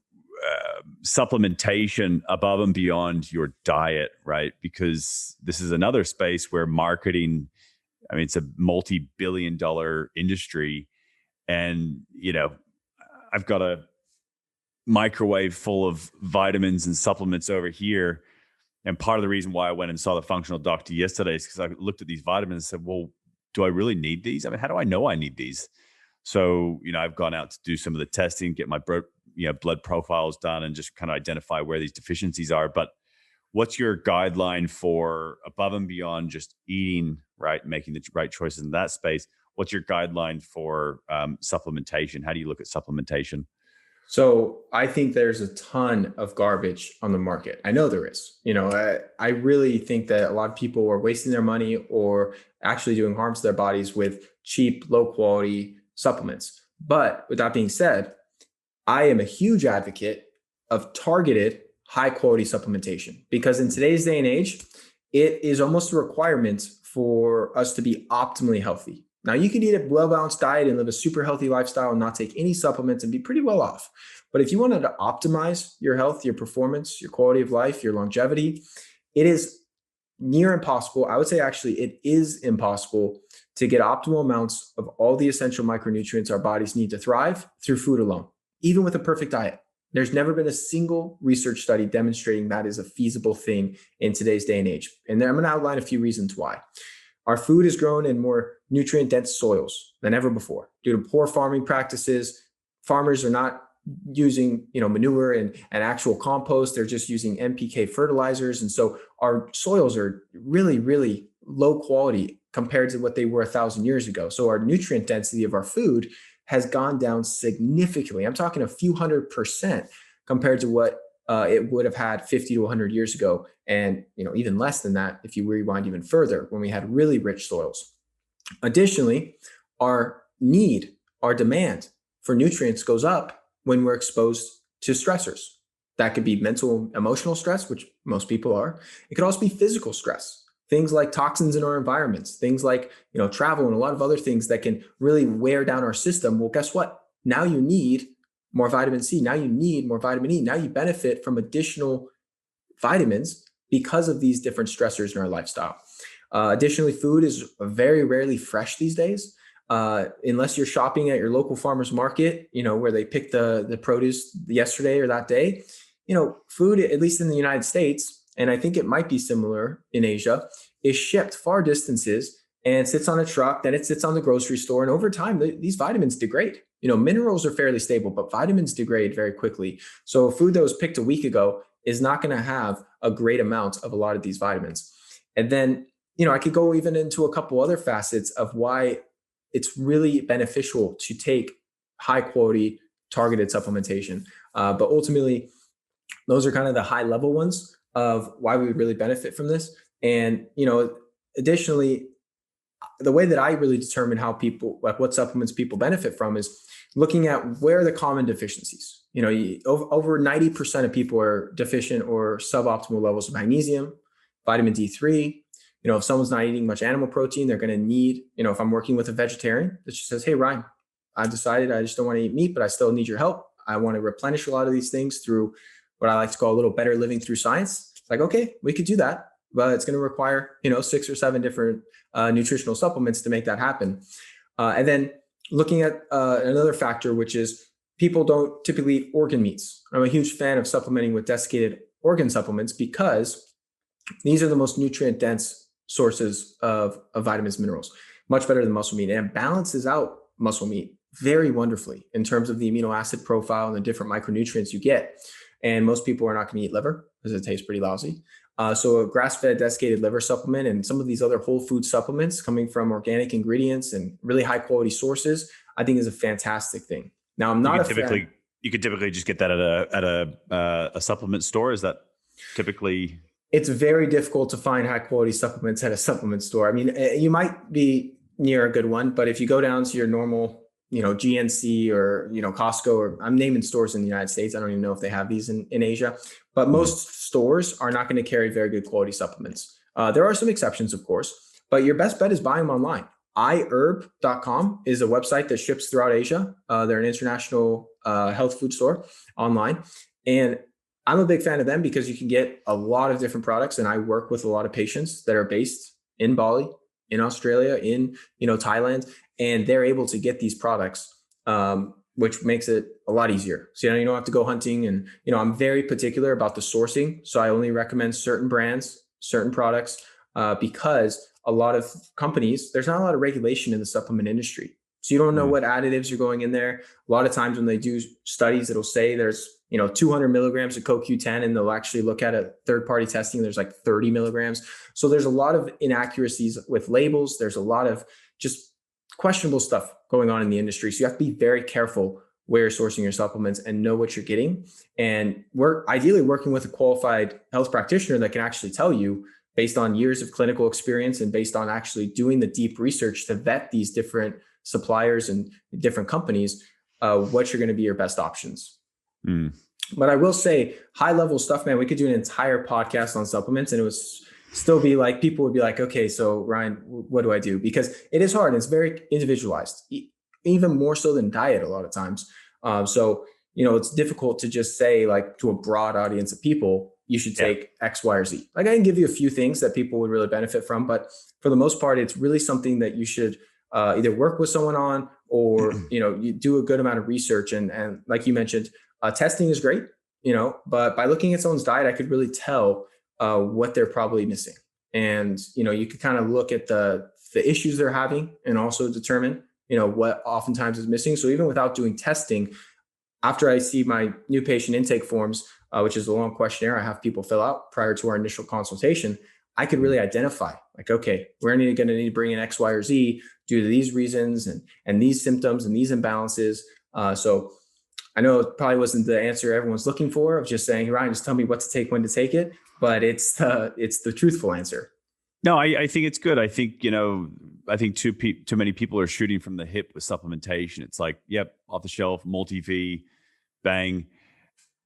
supplementation above and beyond your diet, right? Because this is another space where marketing, I mean, it's a multi-billion-dollar industry. And, I've got a microwave full of vitamins and supplements over here. And part of the reason why I went and saw the functional doctor yesterday is because I looked at these vitamins and said, well, do I really need these? I mean, how do I know I need these? So, I've gone out to do some of the testing, get my blood profiles done, and just kind of identify where these deficiencies are. But what's your guideline for above and beyond just eating, right, making the right choices in that space? What's your guideline for supplementation? How do you look at supplementation? So I think there's a ton of garbage on the market. I know there is. I really think that a lot of people are wasting their money or actually doing harm to their bodies with cheap, low quality supplements. But with that being said, I am a huge advocate of targeted, high quality supplementation, because in today's day and age, it is almost a requirement for us to be optimally healthy. Now, you can eat a well-balanced diet and live a super healthy lifestyle and not take any supplements and be pretty well off. But if you wanted to optimize your health, your performance, your quality of life, your longevity, it is near impossible. I would say actually it is impossible to get optimal amounts of all the essential micronutrients our bodies need to thrive through food alone, even with a perfect diet. There's never been a single research study demonstrating that is a feasible thing in today's day and age. And then I'm going to outline a few reasons why. Our food is grown in more nutrient-dense soils than ever before. Due to poor farming practices, farmers are not using, manure and actual compost. They're just using NPK fertilizers. And so our soils are really, really low quality compared to what they were 1,000 years ago. So our nutrient density of our food has gone down significantly. I'm talking a few 100% compared to what it would have had 50 to 100 years ago. And, even less than that if you rewind even further when we had really rich soils. Additionally, our demand for nutrients goes up when we're exposed to stressors. That could be mental, emotional stress, which most people are. It could also be physical stress. Things like toxins in our environments, things like, travel and a lot of other things that can really wear down our system. Well, guess what? Now you need more vitamin C. Now you need more vitamin E. Now you benefit from additional vitamins because of these different stressors in our lifestyle. Additionally, food is very rarely fresh these days. Unless you're shopping at your local farmer's market, where they picked the produce yesterday or that day, food, at least in the United States, and I think it might be similar in Asia, is shipped far distances and sits on a truck. Then it sits on the grocery store. And over time, these vitamins degrade. Minerals are fairly stable, but vitamins degrade very quickly. So food that was picked a week ago is not going to have a great amount of a lot of these vitamins. And then, I could go even into a couple other facets of why it's really beneficial to take high quality targeted supplementation. But ultimately, those are kind of the high level ones of why we would really benefit from this. And, additionally, the way that I really determine how people, like what supplements people benefit from, is looking at where are the common deficiencies. Over 90% of people are deficient or suboptimal levels of magnesium, vitamin D3. If someone's not eating much animal protein, they're going to need, if I'm working with a vegetarian that just says, hey, Ryan, I've decided I just don't want to eat meat, but I still need your help. I want to replenish a lot of these things through what I like to call a little better living through science. It's like, okay, we could do that, but it's going to require, 6 or 7 different nutritional supplements to make that happen. And then looking at another factor, which is people don't typically eat organ meats. I'm a huge fan of supplementing with desiccated organ supplements because these are the most nutrient dense sources of vitamins, minerals, much better than muscle meat, and it balances out muscle meat very wonderfully in terms of the amino acid profile and the different micronutrients you get. And most people are not going to eat liver because it tastes pretty lousy. So a grass-fed desiccated liver supplement and some of these other whole food supplements coming from organic ingredients and really high quality sources, I think is a fantastic thing. Now, I'm not you could typically just get that at a supplement store. Is that typically? It's very difficult to find high quality supplements at a supplement store. I mean, you might be near a good one, but if you go down to your normal, GNC or, Costco, or I'm naming stores in the United States. I don't even know if they have these in Asia, but most stores are not going to carry very good quality supplements. There are some exceptions, of course, but your best bet is buying them online. iherb.com is a website that ships throughout Asia. They're an international health food store online. And I'm a big fan of them because you can get a lot of different products. And I work with a lot of patients that are based in Bali, in Australia, in, Thailand, and they're able to get these products, which makes it a lot easier. So, you don't have to go hunting. And, I'm very particular about the sourcing. So I only recommend certain brands, certain products, because a lot of companies, there's not a lot of regulation in the supplement industry. So you don't know what additives are going in there. A lot of times when they do studies, it'll say there's, 200 milligrams of CoQ10, and they'll actually look at a third-party testing. There's like 30 milligrams. So there's a lot of inaccuracies with labels. There's a lot of just questionable stuff going on in the industry. So you have to be very careful where you're sourcing your supplements and know what you're getting. And we're ideally working with a qualified health practitioner that can actually tell you, based on years of clinical experience and based on actually doing the deep research to vet these different suppliers and different companies, what you're going to be your best options. But I will say, high level stuff, man, we could do an entire podcast on supplements and it was still be like, people would be like, okay, so Ryan, what do I do? Because it is hard. It's very individualized, even more so than diet a lot of times. So, it's difficult to just say, like, to a broad audience of people, you should take X, Y, or Z. Like, I can give you a few things that people would really benefit from, but for the most part, it's really something that you should either work with someone on, or, you do a good amount of research. And like you mentioned, testing is great, but by looking at someone's diet, I could really tell what they're probably missing. And, you could kind of look at the issues they're having and also determine, what oftentimes is missing. So even without doing testing, after I see my new patient intake forms, which is a long questionnaire I have people fill out prior to our initial consultation, I could really identify like, okay, we're going to need to bring in X, Y, or Z due to these reasons and these symptoms and these imbalances. So I know it probably wasn't the answer everyone's looking for of just saying, Ryan, just tell me what to take, when to take it, but it's the truthful answer. No, I think it's good. I think, I think too many people are shooting from the hip with supplementation. It's like, yep, off the shelf, multi-V, bang.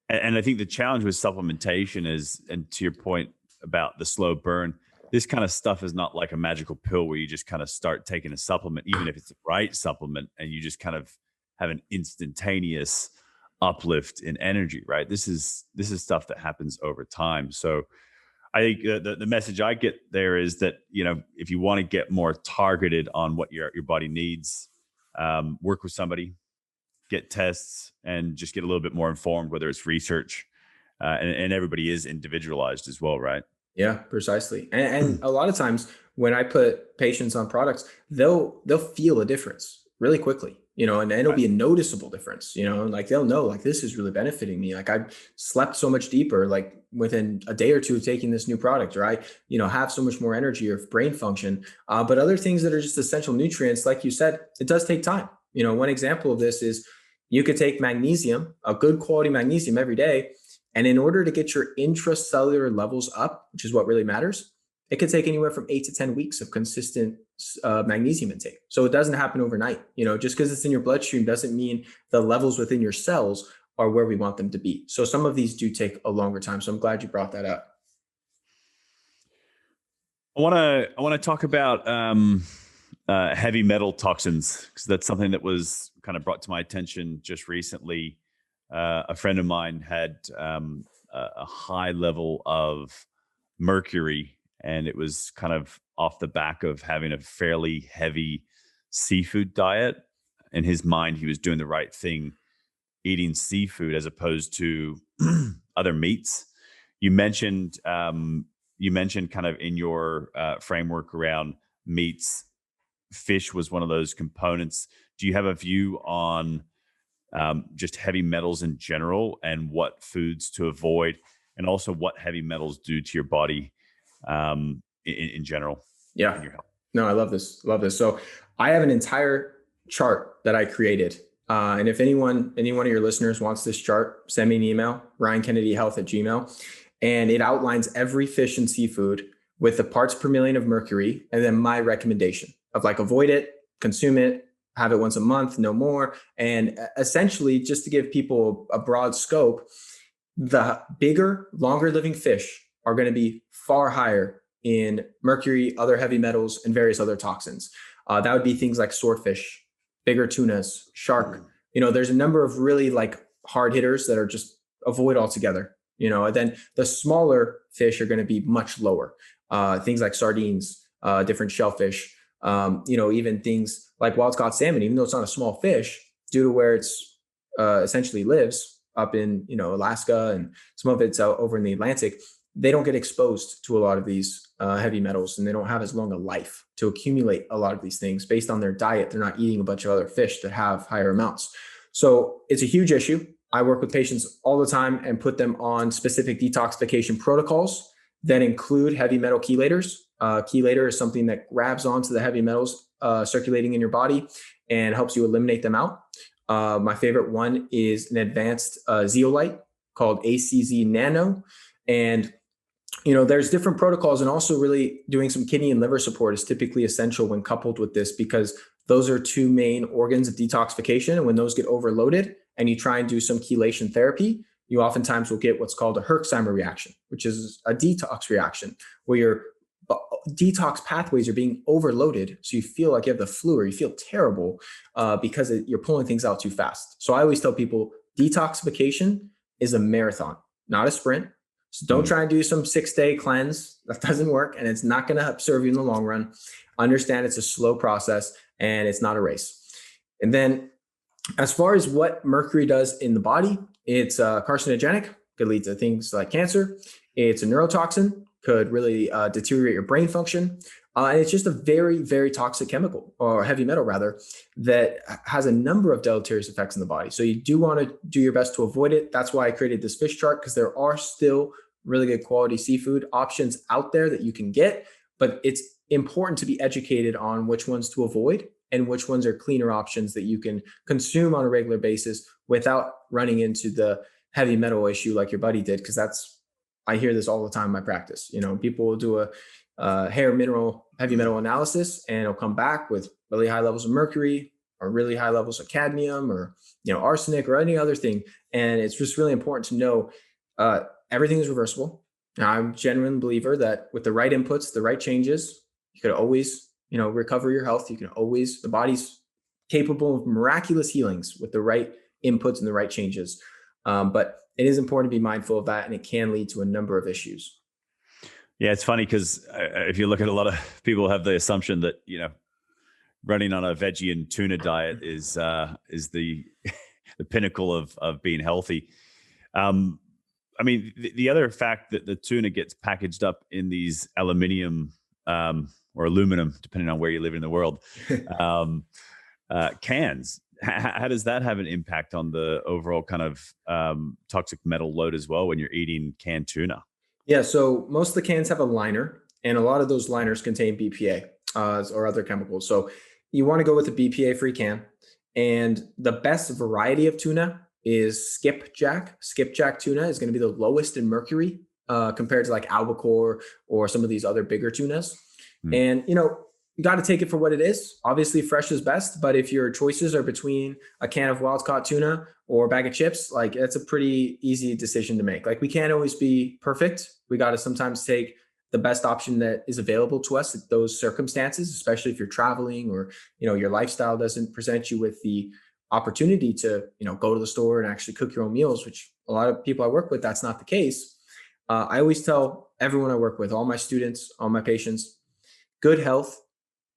And I think the challenge with supplementation is, and to your point about the slow burn, this kind of stuff is not like a magical pill where you just kind of start taking a supplement, even if it's the right supplement, and you just kind of have an instantaneous uplift in energy, right? This is stuff that happens over time. So I think the message I get there is that, if you want to get more targeted on what your body needs, work with somebody, get tests, and just get a little bit more informed, whether it's research, and everybody is individualized as well, right? Yeah, precisely. And a lot of times when I put patients on products, they'll feel a difference really quickly, and it'll be a noticeable difference, like they'll know like this is really benefiting me. Like I've slept so much deeper, like within a day or two of taking this new product, or I, have so much more energy or brain function. But other things that are just essential nutrients, like you said, it does take time. One example of this is you could take magnesium, a good quality magnesium every day. And in order to get your intracellular levels up, which is what really matters, it could take anywhere from 8 to 10 weeks of consistent magnesium intake. So it doesn't happen overnight. Just because it's in your bloodstream doesn't mean the levels within your cells are where we want them to be. So some of these do take a longer time. So I'm glad you brought that up. I want to talk about heavy metal toxins, because that's something that was kind of brought to my attention just recently. A friend of mine had a high level of mercury, and it was kind of off the back of having a fairly heavy seafood diet. In his mind, he was doing the right thing, eating seafood as opposed to other meats. You mentioned kind of in your framework around meats, fish was one of those components. Do you have a view on just heavy metals in general and what foods to avoid, and also what heavy metals do to your body in general? Yeah. No, I love this. Love this. So I have an entire chart that I created. And if any one of your listeners wants this chart, send me an email, ryankennedyhealth@gmail.com. And it outlines every fish and seafood with the parts per million of mercury, and then my recommendation of like, avoid it, consume it, have it once a month, no more. And essentially, just to give people a broad scope, the bigger, longer living fish are going to be far higher in mercury, other heavy metals, and various other toxins. That would be things like swordfish, bigger tunas, shark. There's a number of really like hard hitters that are just avoid altogether. And then the smaller fish are going to be much lower. Things like sardines, different shellfish, even things like wild-caught salmon, even though it's not a small fish, due to where it's essentially lives up in, Alaska, and some of it's out over in the Atlantic, they don't get exposed to a lot of these heavy metals, and they don't have as long a life to accumulate a lot of these things. Based on their diet, they're not eating a bunch of other fish that have higher amounts. So it's a huge issue. I work with patients all the time and put them on specific detoxification protocols that include heavy metal chelators. Chelator is something that grabs onto the heavy metals circulating in your body and helps you eliminate them out. My favorite one is an advanced zeolite called ACZ Nano. And, there's different protocols, and also really doing some kidney and liver support is typically essential when coupled with this, because those are two main organs of detoxification. And when those get overloaded and you try and do some chelation therapy, you oftentimes will get what's called a Herxheimer reaction, which is a detox reaction where your detox pathways are being overloaded. So you feel like you have the flu, or you feel terrible because you're pulling things out too fast. So I always tell people detoxification is a marathon, not a sprint. So don't try and do some 6-day cleanse. That doesn't work, and it's not going to serve you in the long run. Understand it's a slow process and it's not a race. And then as far as what mercury does in the body, it's carcinogenic, could lead to things like cancer. It's a neurotoxin, could really deteriorate your brain function. And it's just a very, very toxic chemical, or heavy metal rather, that has a number of deleterious effects in the body. So you do want to do your best to avoid it. That's why I created this fish chart, because there are still really good quality seafood options out there that you can get, but it's important to be educated on which ones to avoid and which ones are cleaner options that you can consume on a regular basis without running into the heavy metal issue like your buddy did. Because I hear this all the time in my practice. People will do a hair mineral heavy metal analysis, and it'll come back with really high levels of mercury or really high levels of cadmium or arsenic or any other thing. And it's just really important to know everything is reversible. Now, I'm a genuine believer that with the right inputs, the right changes, you could always recover your health. The body's capable of miraculous healings with the right inputs and the right changes. But it is important to be mindful of that, and it can lead to a number of issues. Yeah, it's funny because if you look at a lot of people have the assumption that, running on a veggie and tuna diet is the the pinnacle of being healthy. The other fact that the tuna gets packaged up in these aluminum or aluminum, depending on where you live in the world, cans. How does that have an impact on the overall kind of toxic metal load as well when you're eating canned tuna? Yeah, so most of the cans have a liner, and a lot of those liners contain BPA or other chemicals. So you want to go with a BPA-free can. And the best variety of tuna is skipjack. Skipjack tuna is going to be the lowest in mercury compared to like albacore or some of these other bigger tunas. And, you got to take it for what it is. Obviously, fresh is best. But if your choices are between a can of wild caught tuna or a bag of chips, like that's a pretty easy decision to make. Like we can't always be perfect. We got to sometimes take the best option that is available to us at those circumstances, especially if you're traveling or, your lifestyle doesn't present you with the opportunity to, go to the store and actually cook your own meals, which a lot of people I work with, that's not the case. I always tell everyone I work with, all my students, all my patients, good health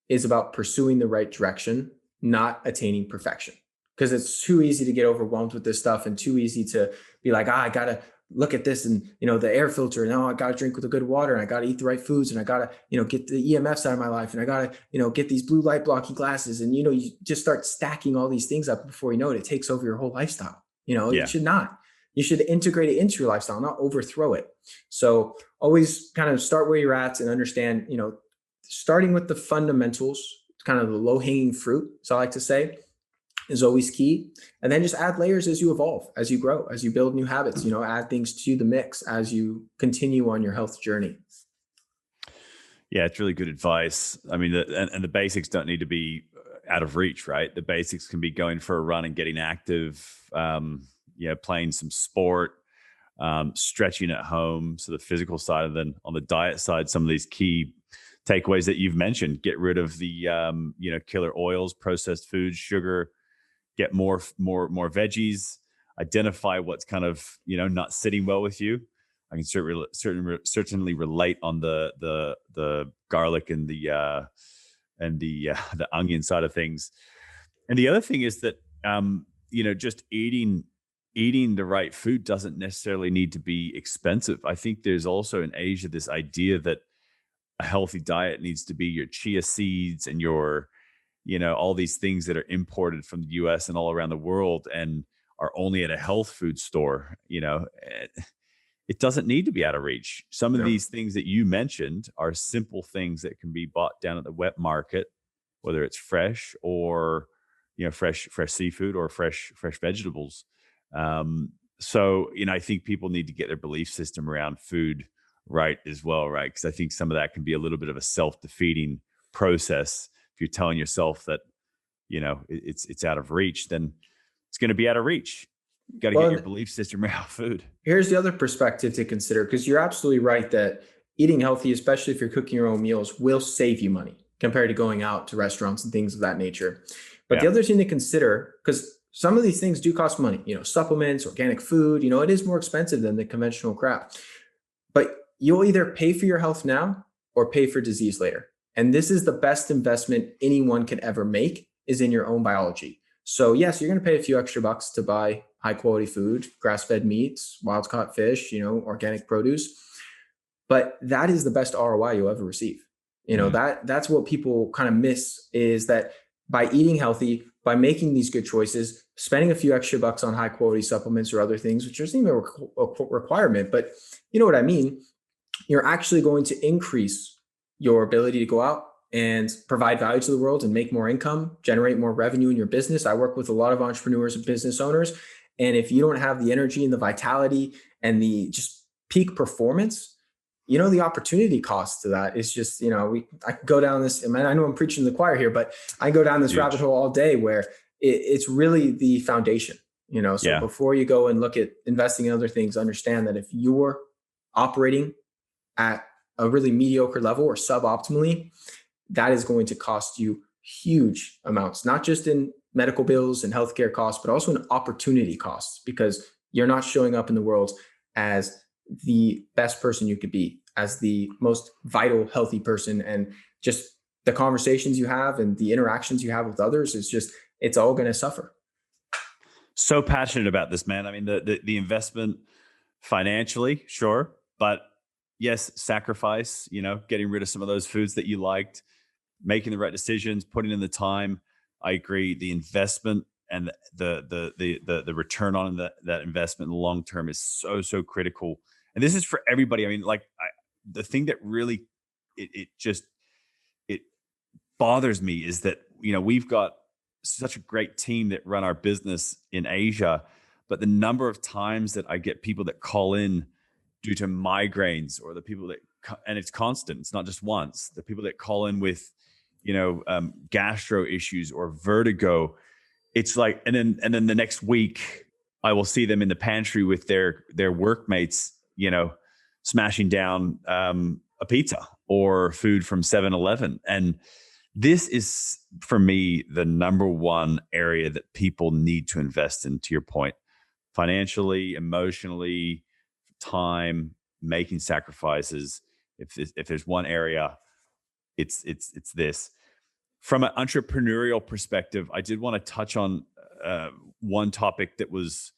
is about pursuing the right direction, not attaining perfection. Because it's too easy to get overwhelmed with this stuff and too easy to be like, I got to look at this and, the air filter. And I got to drink with the good water, and I got to eat the right foods, and I got to, get the EMFs out of my life. And I got to, get these blue light blocking glasses. And, you just start stacking all these things up before you know it, it takes over your whole lifestyle. It should not. You should integrate it into your lifestyle, not overthrow it. So always kind of start where you're at and understand, starting with the fundamentals, kind of the low hanging fruit, so I like to say, is always key. And then just add layers as you evolve, as you grow, as you build new habits, add things to the mix as you continue on your health journey. Yeah, it's really good advice. I mean, the basics don't need to be out of reach, right? The basics can be going for a run and getting active, playing some sport, stretching at home. So the physical side, and then on the diet side, some of these key takeaways that you've mentioned: get rid of the killer oils, processed foods, sugar, get more veggies, identify what's kind of not sitting well with you. I can certainly relate on the garlic and the onion side of things. And the other thing is that just eating the right food doesn't necessarily need to be expensive. I think there's also in Asia this idea that a healthy diet needs to be your chia seeds and your, all these things that are imported from the US and all around the world and are only at a health food store. It doesn't need to be out of reach. Some of these things that you mentioned are simple things that can be bought down at the wet market, whether it's fresh or, fresh seafood or fresh vegetables. So, I think people need to get their belief system around food right as well, right? Because I think some of that can be a little bit of a self-defeating process. If you're telling yourself that, it's out of reach, then it's going to be out of reach. You got to get your belief system around food. Here's the other perspective to consider, because you're absolutely right that eating healthy, especially if you're cooking your own meals, will save you money compared to going out to restaurants and things of that nature. But the other thing to consider, because some of these things do cost money, supplements, organic food, it is more expensive than the conventional crap. But you'll either pay for your health now or pay for disease later. And this is the best investment anyone can ever make, is in your own biology. So yes, you're going to pay a few extra bucks to buy high quality food, grass-fed meats, wild caught fish, organic produce. but that is the best ROI you'll ever receive. That's what people kind of miss, is that by eating healthy, by making these good choices, spending a few extra bucks on high quality supplements or other things, which isn't even a requirement, but you know what I mean? You're actually going to increase your ability to go out and provide value to the world and make more income, generate more revenue in your business. I work with a lot of entrepreneurs and business owners. And if you don't have the energy and the vitality and the just peak performance, the opportunity cost to that is just, I could go down this, I know I'm preaching to the choir here, but I go down this rabbit hole all day where it's really the foundation, so before you go and look at investing in other things, understand that if you're operating at a really mediocre level or suboptimally, that is going to cost you huge amounts, not just in medical bills and healthcare costs, but also in opportunity costs, because you're not showing up in the world as the best person you could be, as the most vital, healthy person. And just the conversations you have and the interactions you have with others it's all going to suffer. So passionate about this, man. I mean, the investment financially, sure, but yes, sacrifice, getting rid of some of those foods that you liked, making the right decisions, putting in the time. I agree. The investment and the return on that investment in the long term is so critical. And this is for everybody. I mean, the thing that really it bothers me is that we've got such a great team that run our business in Asia, but the number of times that I get people that call in due to migraines, or the people that, and it's constant, it's not just once, the people that call in with gastro issues or vertigo, it's like, and then the next week I will see them in the pantry with their workmates, smashing down a pizza or food from 7-Eleven. And this is, for me, the number one area that people need to invest in, to your point, financially, emotionally, time, making sacrifices. If there's one area, it's this. From an entrepreneurial perspective, I did want to touch on one topic that was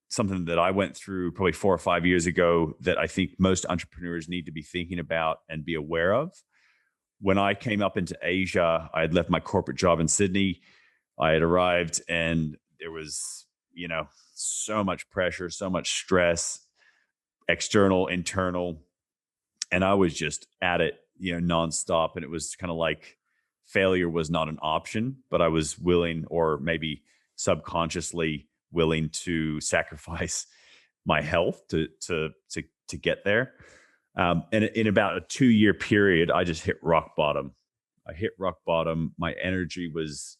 something that I went through probably 4 or 5 years ago that I think most entrepreneurs need to be thinking about and be aware of. When I came up into Asia, I had left my corporate job in Sydney. I had arrived and there was, so much pressure, so much stress, external, internal. And I was just at it, nonstop. And it was kind of like failure was not an option, but I was willing, or maybe subconsciously willing, to sacrifice my health to get there. And in about a 2-year period, I just hit rock bottom. My energy was,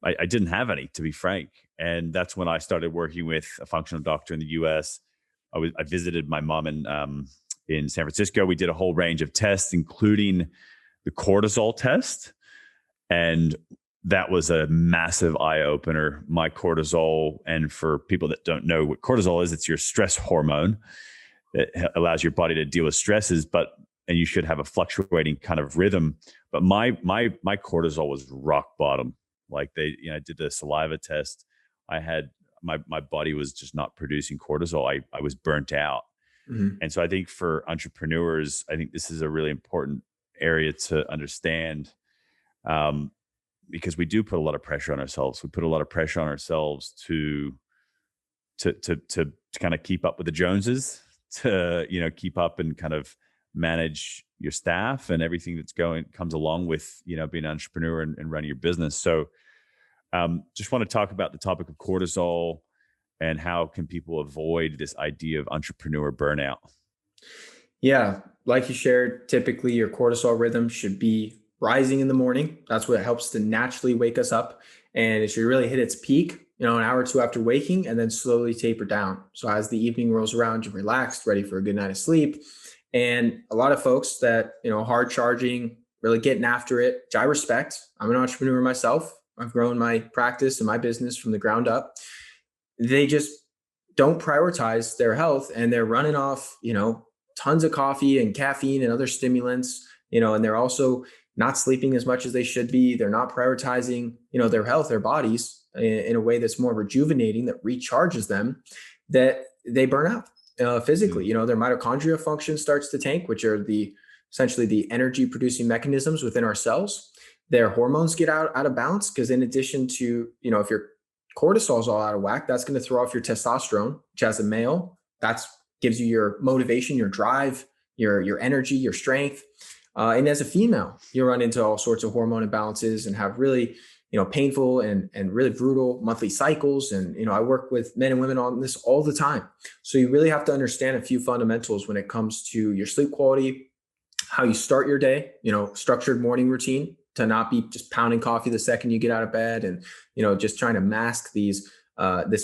I didn't have any, to be frank. And that's when I started working with a functional doctor in the US. I visited my mom in San Francisco. We did a whole range of tests, including the cortisol test. And that was a massive eye opener. My cortisol, and for people that don't know what cortisol is, it's your stress hormone. It allows your body to deal with stresses, and you should have a fluctuating kind of rhythm. But my cortisol was rock bottom. Like I did the saliva test. I had my body was just not producing cortisol. I was burnt out. Mm-hmm. And so I think for entrepreneurs, I think this is a really important area to understand, because we do put a lot of pressure on ourselves. We put a lot of pressure on ourselves to kind of keep up with the Joneses, to keep up and kind of manage your staff and everything that's comes along with being an entrepreneur and running your business. So just want to talk about the topic of cortisol and how can people avoid this idea of entrepreneur burnout. Yeah, like you shared, typically your cortisol rhythm should be rising in the morning. That's what helps to naturally wake us up, and it should really hit its peak an hour or two after waking, and then slowly taper down. So as the evening rolls around, you're relaxed, ready for a good night of sleep. And a lot of folks that, hard charging, really getting after it, which I respect. I'm an entrepreneur myself. I've grown my practice and my business from the ground up. They just don't prioritize their health, and they're running off, tons of coffee and caffeine and other stimulants, and they're also not sleeping as much as they should be. They're not prioritizing, their health, their bodies in a way that's more rejuvenating, that recharges them, that they burn out. physically. Their mitochondria function starts to tank, which are essentially the energy producing mechanisms within our cells. Their hormones get out of balance because in addition to, if your cortisol is all out of whack, that's going to throw off your testosterone, which as a male, that gives you your motivation, your drive, your energy, your strength. And as a female, you run into all sorts of hormone imbalances and have really, painful and really brutal monthly cycles. And, I work with men and women on this all the time. So you really have to understand a few fundamentals when it comes to your sleep quality, how you start your day, structured morning routine, to not be just pounding coffee the second you get out of bed and, just trying to mask this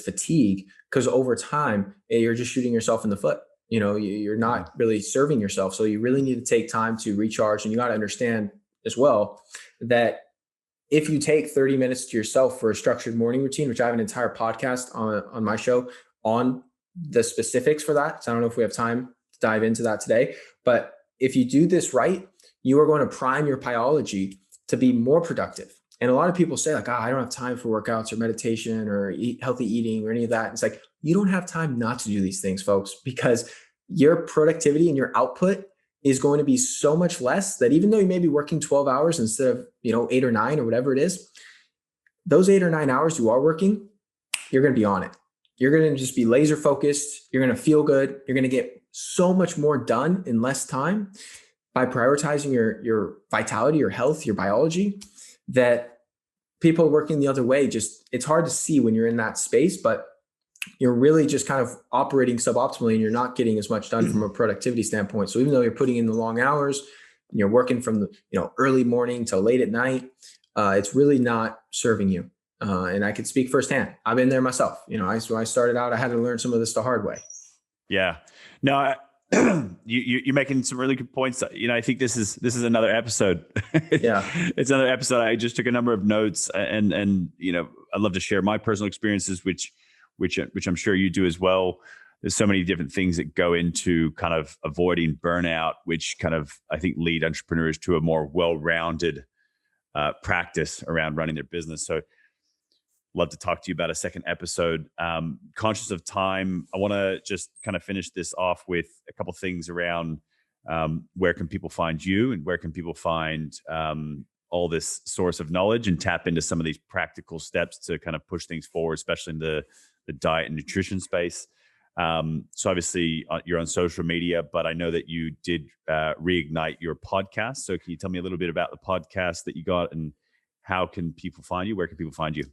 fatigue, because over time, you're just shooting yourself in the foot. You're not really serving yourself. So you really need to take time to recharge. And you got to understand as well that if you take 30 minutes to yourself for a structured morning routine, which I have an entire podcast on my show on the specifics for that. So I don't know if we have time to dive into that today, but if you do this right, you are going to prime your biology to be more productive. And a lot of people say like, I don't have time for workouts or meditation or healthy eating or any of that. It's like, you don't have time not to do these things, folks, because your productivity and your output is going to be so much less that even though you may be working 12 hours instead of, 8 or 9 or whatever it is, those 8 or 9 hours you are working, you're going to be on it. You're going to just be laser focused. You're going to feel good. You're going to get so much more done in less time by prioritizing your vitality, your health, your biology, that people working the other way, it's hard to see when you're in that space, but you're really just kind of operating suboptimally and you're not getting as much done from a productivity standpoint. So even though you're putting in the long hours, and you're working from the early morning till late at night, it's really not serving you. And I could speak firsthand. I've been there myself. When I started out, I had to learn some of this the hard way. Yeah. No, you're making some really good points. I think this is another episode. Yeah, it's another episode. I just took a number of notes, and I'd love to share my personal experiences, which I'm sure you do as well. There's so many different things that go into kind of avoiding burnout, which kind of, I think, lead entrepreneurs to a more well-rounded practice around running their business. So love to talk to you about a second episode. Conscious of time, I want to just kind of finish this off with a couple of things around where can people find you and where can people find all this source of knowledge and tap into some of these practical steps to kind of push things forward, especially in the diet and nutrition space. So obviously you're on social media, but I know that you did reignite your podcast. So can you tell me a little bit about the podcast that you got and how can people find you? Where can people find you?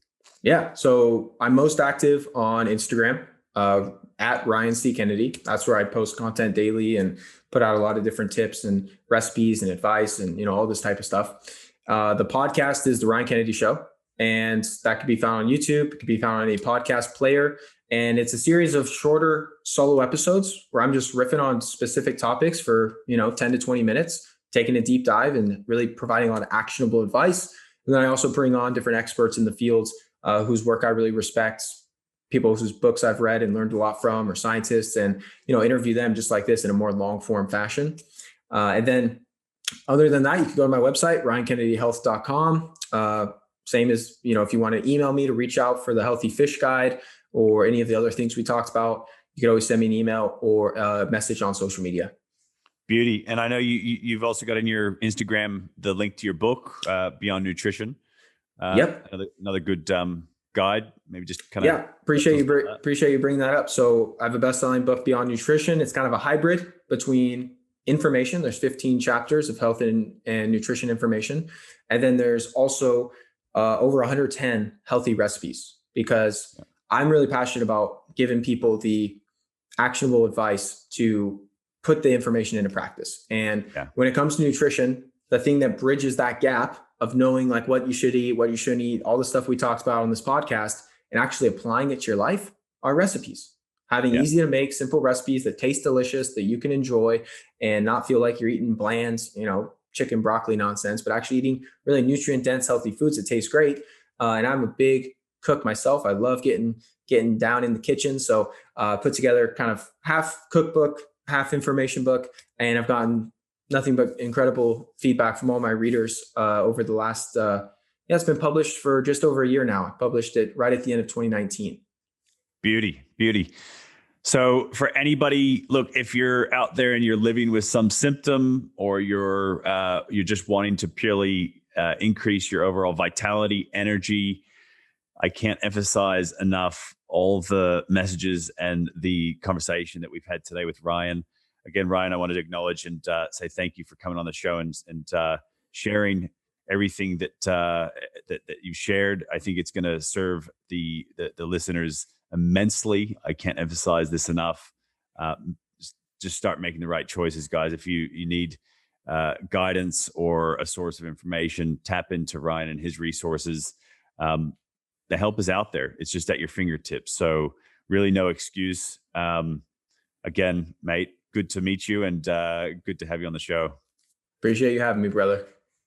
Yeah. So I'm most active on Instagram at Ryan C. Kennedy. That's where I post content daily and put out a lot of different tips and recipes and advice and, all this type of stuff. The podcast is The Ryan Kennedy Show, and that can be found on YouTube. It can be found on a podcast player. And it's a series of shorter solo episodes where I'm just riffing on specific topics for, 10 to 20 minutes, taking a deep dive and really providing a lot of actionable advice. And then I also bring on different experts in the fields whose work I really respect, people whose books I've read and learned a lot from, or scientists, and, interview them just like this in a more long form fashion. And then other than that, you can go to my website, ryankennedyhealth.com. Same as, if you want to email me to reach out for the healthy fish guide or any of the other things we talked about, you can always send me an email or a message on social media. Beauty. And I know you've also got in your Instagram the link to your book, Beyond Nutrition. Yep. Another good guide. Maybe just kind of. Yeah. Appreciate you bringing that up. So I have a best-selling book, Beyond Nutrition. It's kind of a hybrid between information. There's 15 chapters of health and nutrition information. And then there's also over 110 healthy recipes, because I'm really passionate about giving people the actionable advice to put the information into practice. And when it comes to nutrition, the thing that bridges that gap of knowing like what you should eat, what you shouldn't eat, all the stuff we talked about on this podcast, and actually applying it to your life are recipes. Having easy to make, simple recipes that taste delicious, that you can enjoy and not feel like you're eating bland, chicken broccoli nonsense, but actually eating really nutrient dense, healthy foods that taste great. And I'm a big cook myself. I love getting down in the kitchen. So put together kind of half cookbook, half information book. And I've gotten nothing but incredible feedback from all my readers over the last, it's been published for just over a year now. I published it right at the end of 2019. Beauty. So for anybody, look, if you're out there and you're living with some symptom, or you're just wanting to purely increase your overall vitality, energy, I can't emphasize enough all the messages and the conversation that we've had today with Ryan. Again, Ryan, I wanted to acknowledge and say thank you for coming on the show and sharing everything that you've shared. I think it's going to serve the listeners immensely. I can't emphasize this enough. Just start making the right choices, guys. If you need guidance or a source of information, tap into Ryan and his resources. The help is out there. It's just at your fingertips. So really no excuse. Again, mate, good to meet you, and good to have you on the show. Appreciate you having me, brother.